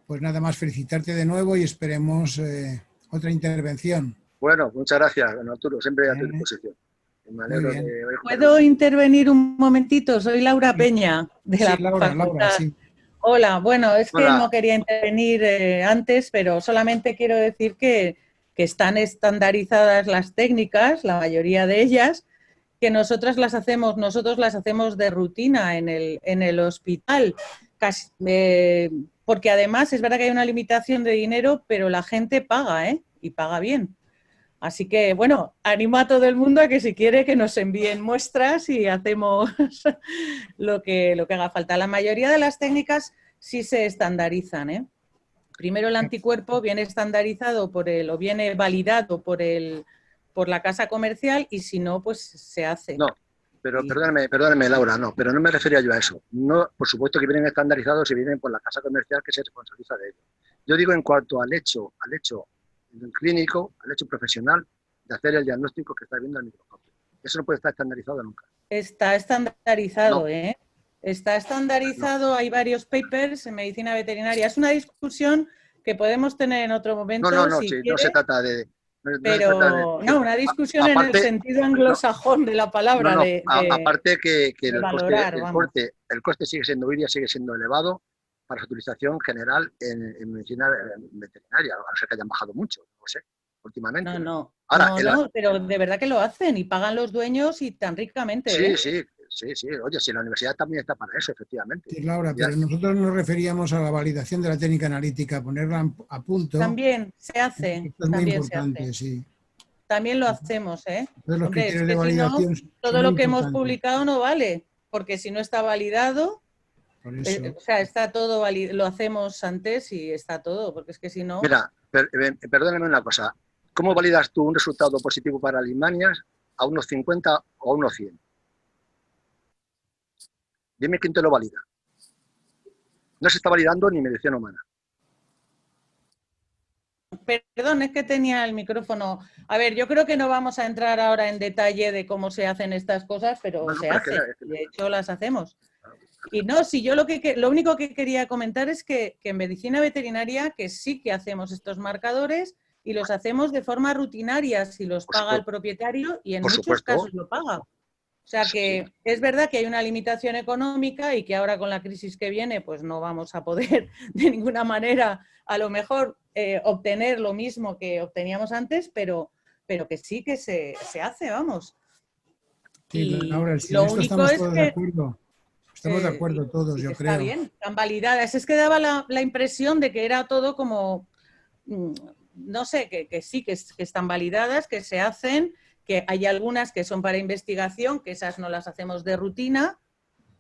pues nada más felicitarte de nuevo y esperemos otra intervención. Bueno, muchas gracias, don Arturo, siempre a tu disposición. ¿Puedo intervenir un momentito? Soy Laura Peña, de la Laura, sí. Hola, bueno, es que no quería intervenir antes, pero solamente quiero decir que están estandarizadas las técnicas, la mayoría de ellas, que nosotros las hacemos de rutina en el hospital, casi, porque además es verdad que hay una limitación de dinero, pero la gente paga, y paga bien. Así que, bueno, animo a todo el mundo a que si quiere que nos envíen muestras y hacemos lo que haga falta. La mayoría de las técnicas sí se estandarizan, Primero el anticuerpo viene estandarizado o viene validado por la casa comercial y si no, pues se hace. No, pero perdóname, Laura, no, pero no me refería yo a eso. No, por supuesto que vienen estandarizados y vienen por la casa comercial que se responsabiliza de ello. Yo digo en cuanto al hecho clínico, al hecho profesional de hacer el diagnóstico que está viendo el microscopio. Eso no puede estar estandarizado nunca. Está estandarizado, no. Está estandarizado, hay varios papers en medicina veterinaria. Es una discusión que podemos tener en otro momento. No se trata de Pero no, una discusión en el sentido anglosajón de la palabra. Aparte que valorar, el coste sigue siendo, hoy día sigue siendo elevado para su utilización general en medicina veterinaria, a no ser que hayan bajado mucho, no sé, últimamente. No, pero de verdad que lo hacen y pagan los dueños y tan ricamente. Sí. Oye, si la universidad también está para eso, efectivamente. Sí, Laura, pero nosotros nos referíamos a la validación de la técnica analítica, ponerla a punto. También se hace. Esto es muy importante, sí. También lo hacemos, ¿eh? Entonces, los criterios de validación si no, todo lo que hemos publicado no vale, porque si no está validado, o sea, está todo lo hacemos antes y está todo, porque es que si no... Mira, perdóname una cosa. ¿Cómo validas tú un resultado positivo para Leishmanias a unos 50 o a unos 100? Dime quién te lo valida. No se está validando ni medición humana. Perdón, es que tenía el micrófono. A ver, yo creo que no vamos a entrar ahora en detalle de cómo se hacen estas cosas, pero se hacen. De hecho, las hacemos. Y no, si yo lo único que quería comentar es que en medicina veterinaria que sí que hacemos estos marcadores y los hacemos de forma rutinaria si los paga el propietario y en muchos casos lo paga. O sea que es verdad que hay una limitación económica y que ahora con la crisis que viene pues no vamos a poder de ninguna manera a lo mejor obtener lo mismo que obteníamos antes, pero que sí que se hace, vamos. Sí, Laura, lo único es que... Estamos de acuerdo todos, yo creo. Está bien, están validadas. Es que daba la impresión de que era todo como, no sé, que sí, que están validadas, que se hacen, que hay algunas que son para investigación, que esas no las hacemos de rutina,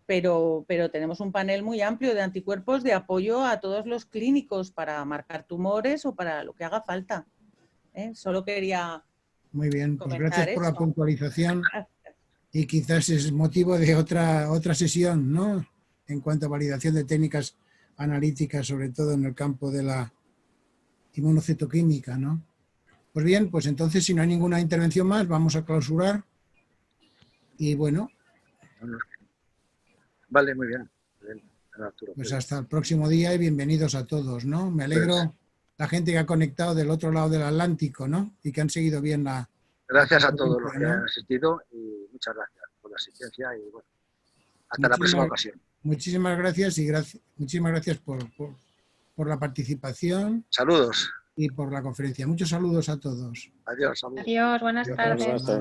pero tenemos un panel muy amplio de anticuerpos de apoyo a todos los clínicos para marcar tumores o para lo que haga falta. Solo quería Muy bien, pues gracias por eso. la puntualización. Y quizás es motivo de otra sesión, ¿no? En cuanto a validación de técnicas analíticas, sobre todo en el campo de la inmunocitoquímica, ¿no? Pues bien, pues entonces si no hay ninguna intervención más, vamos a clausurar. Y bueno. Vale, muy bien. Pues hasta el próximo día y bienvenidos a todos, ¿no? Me alegro la gente que ha conectado del otro lado del Atlántico, ¿no? Y que han seguido bien la... Gracias a todos los que han asistido y muchas gracias por la asistencia y bueno, hasta la próxima ocasión. Muchísimas gracias y muchísimas gracias por la participación. Saludos. Y por la conferencia. Muchos saludos a todos. Adiós. Saludos. Adiós, buenas tardes.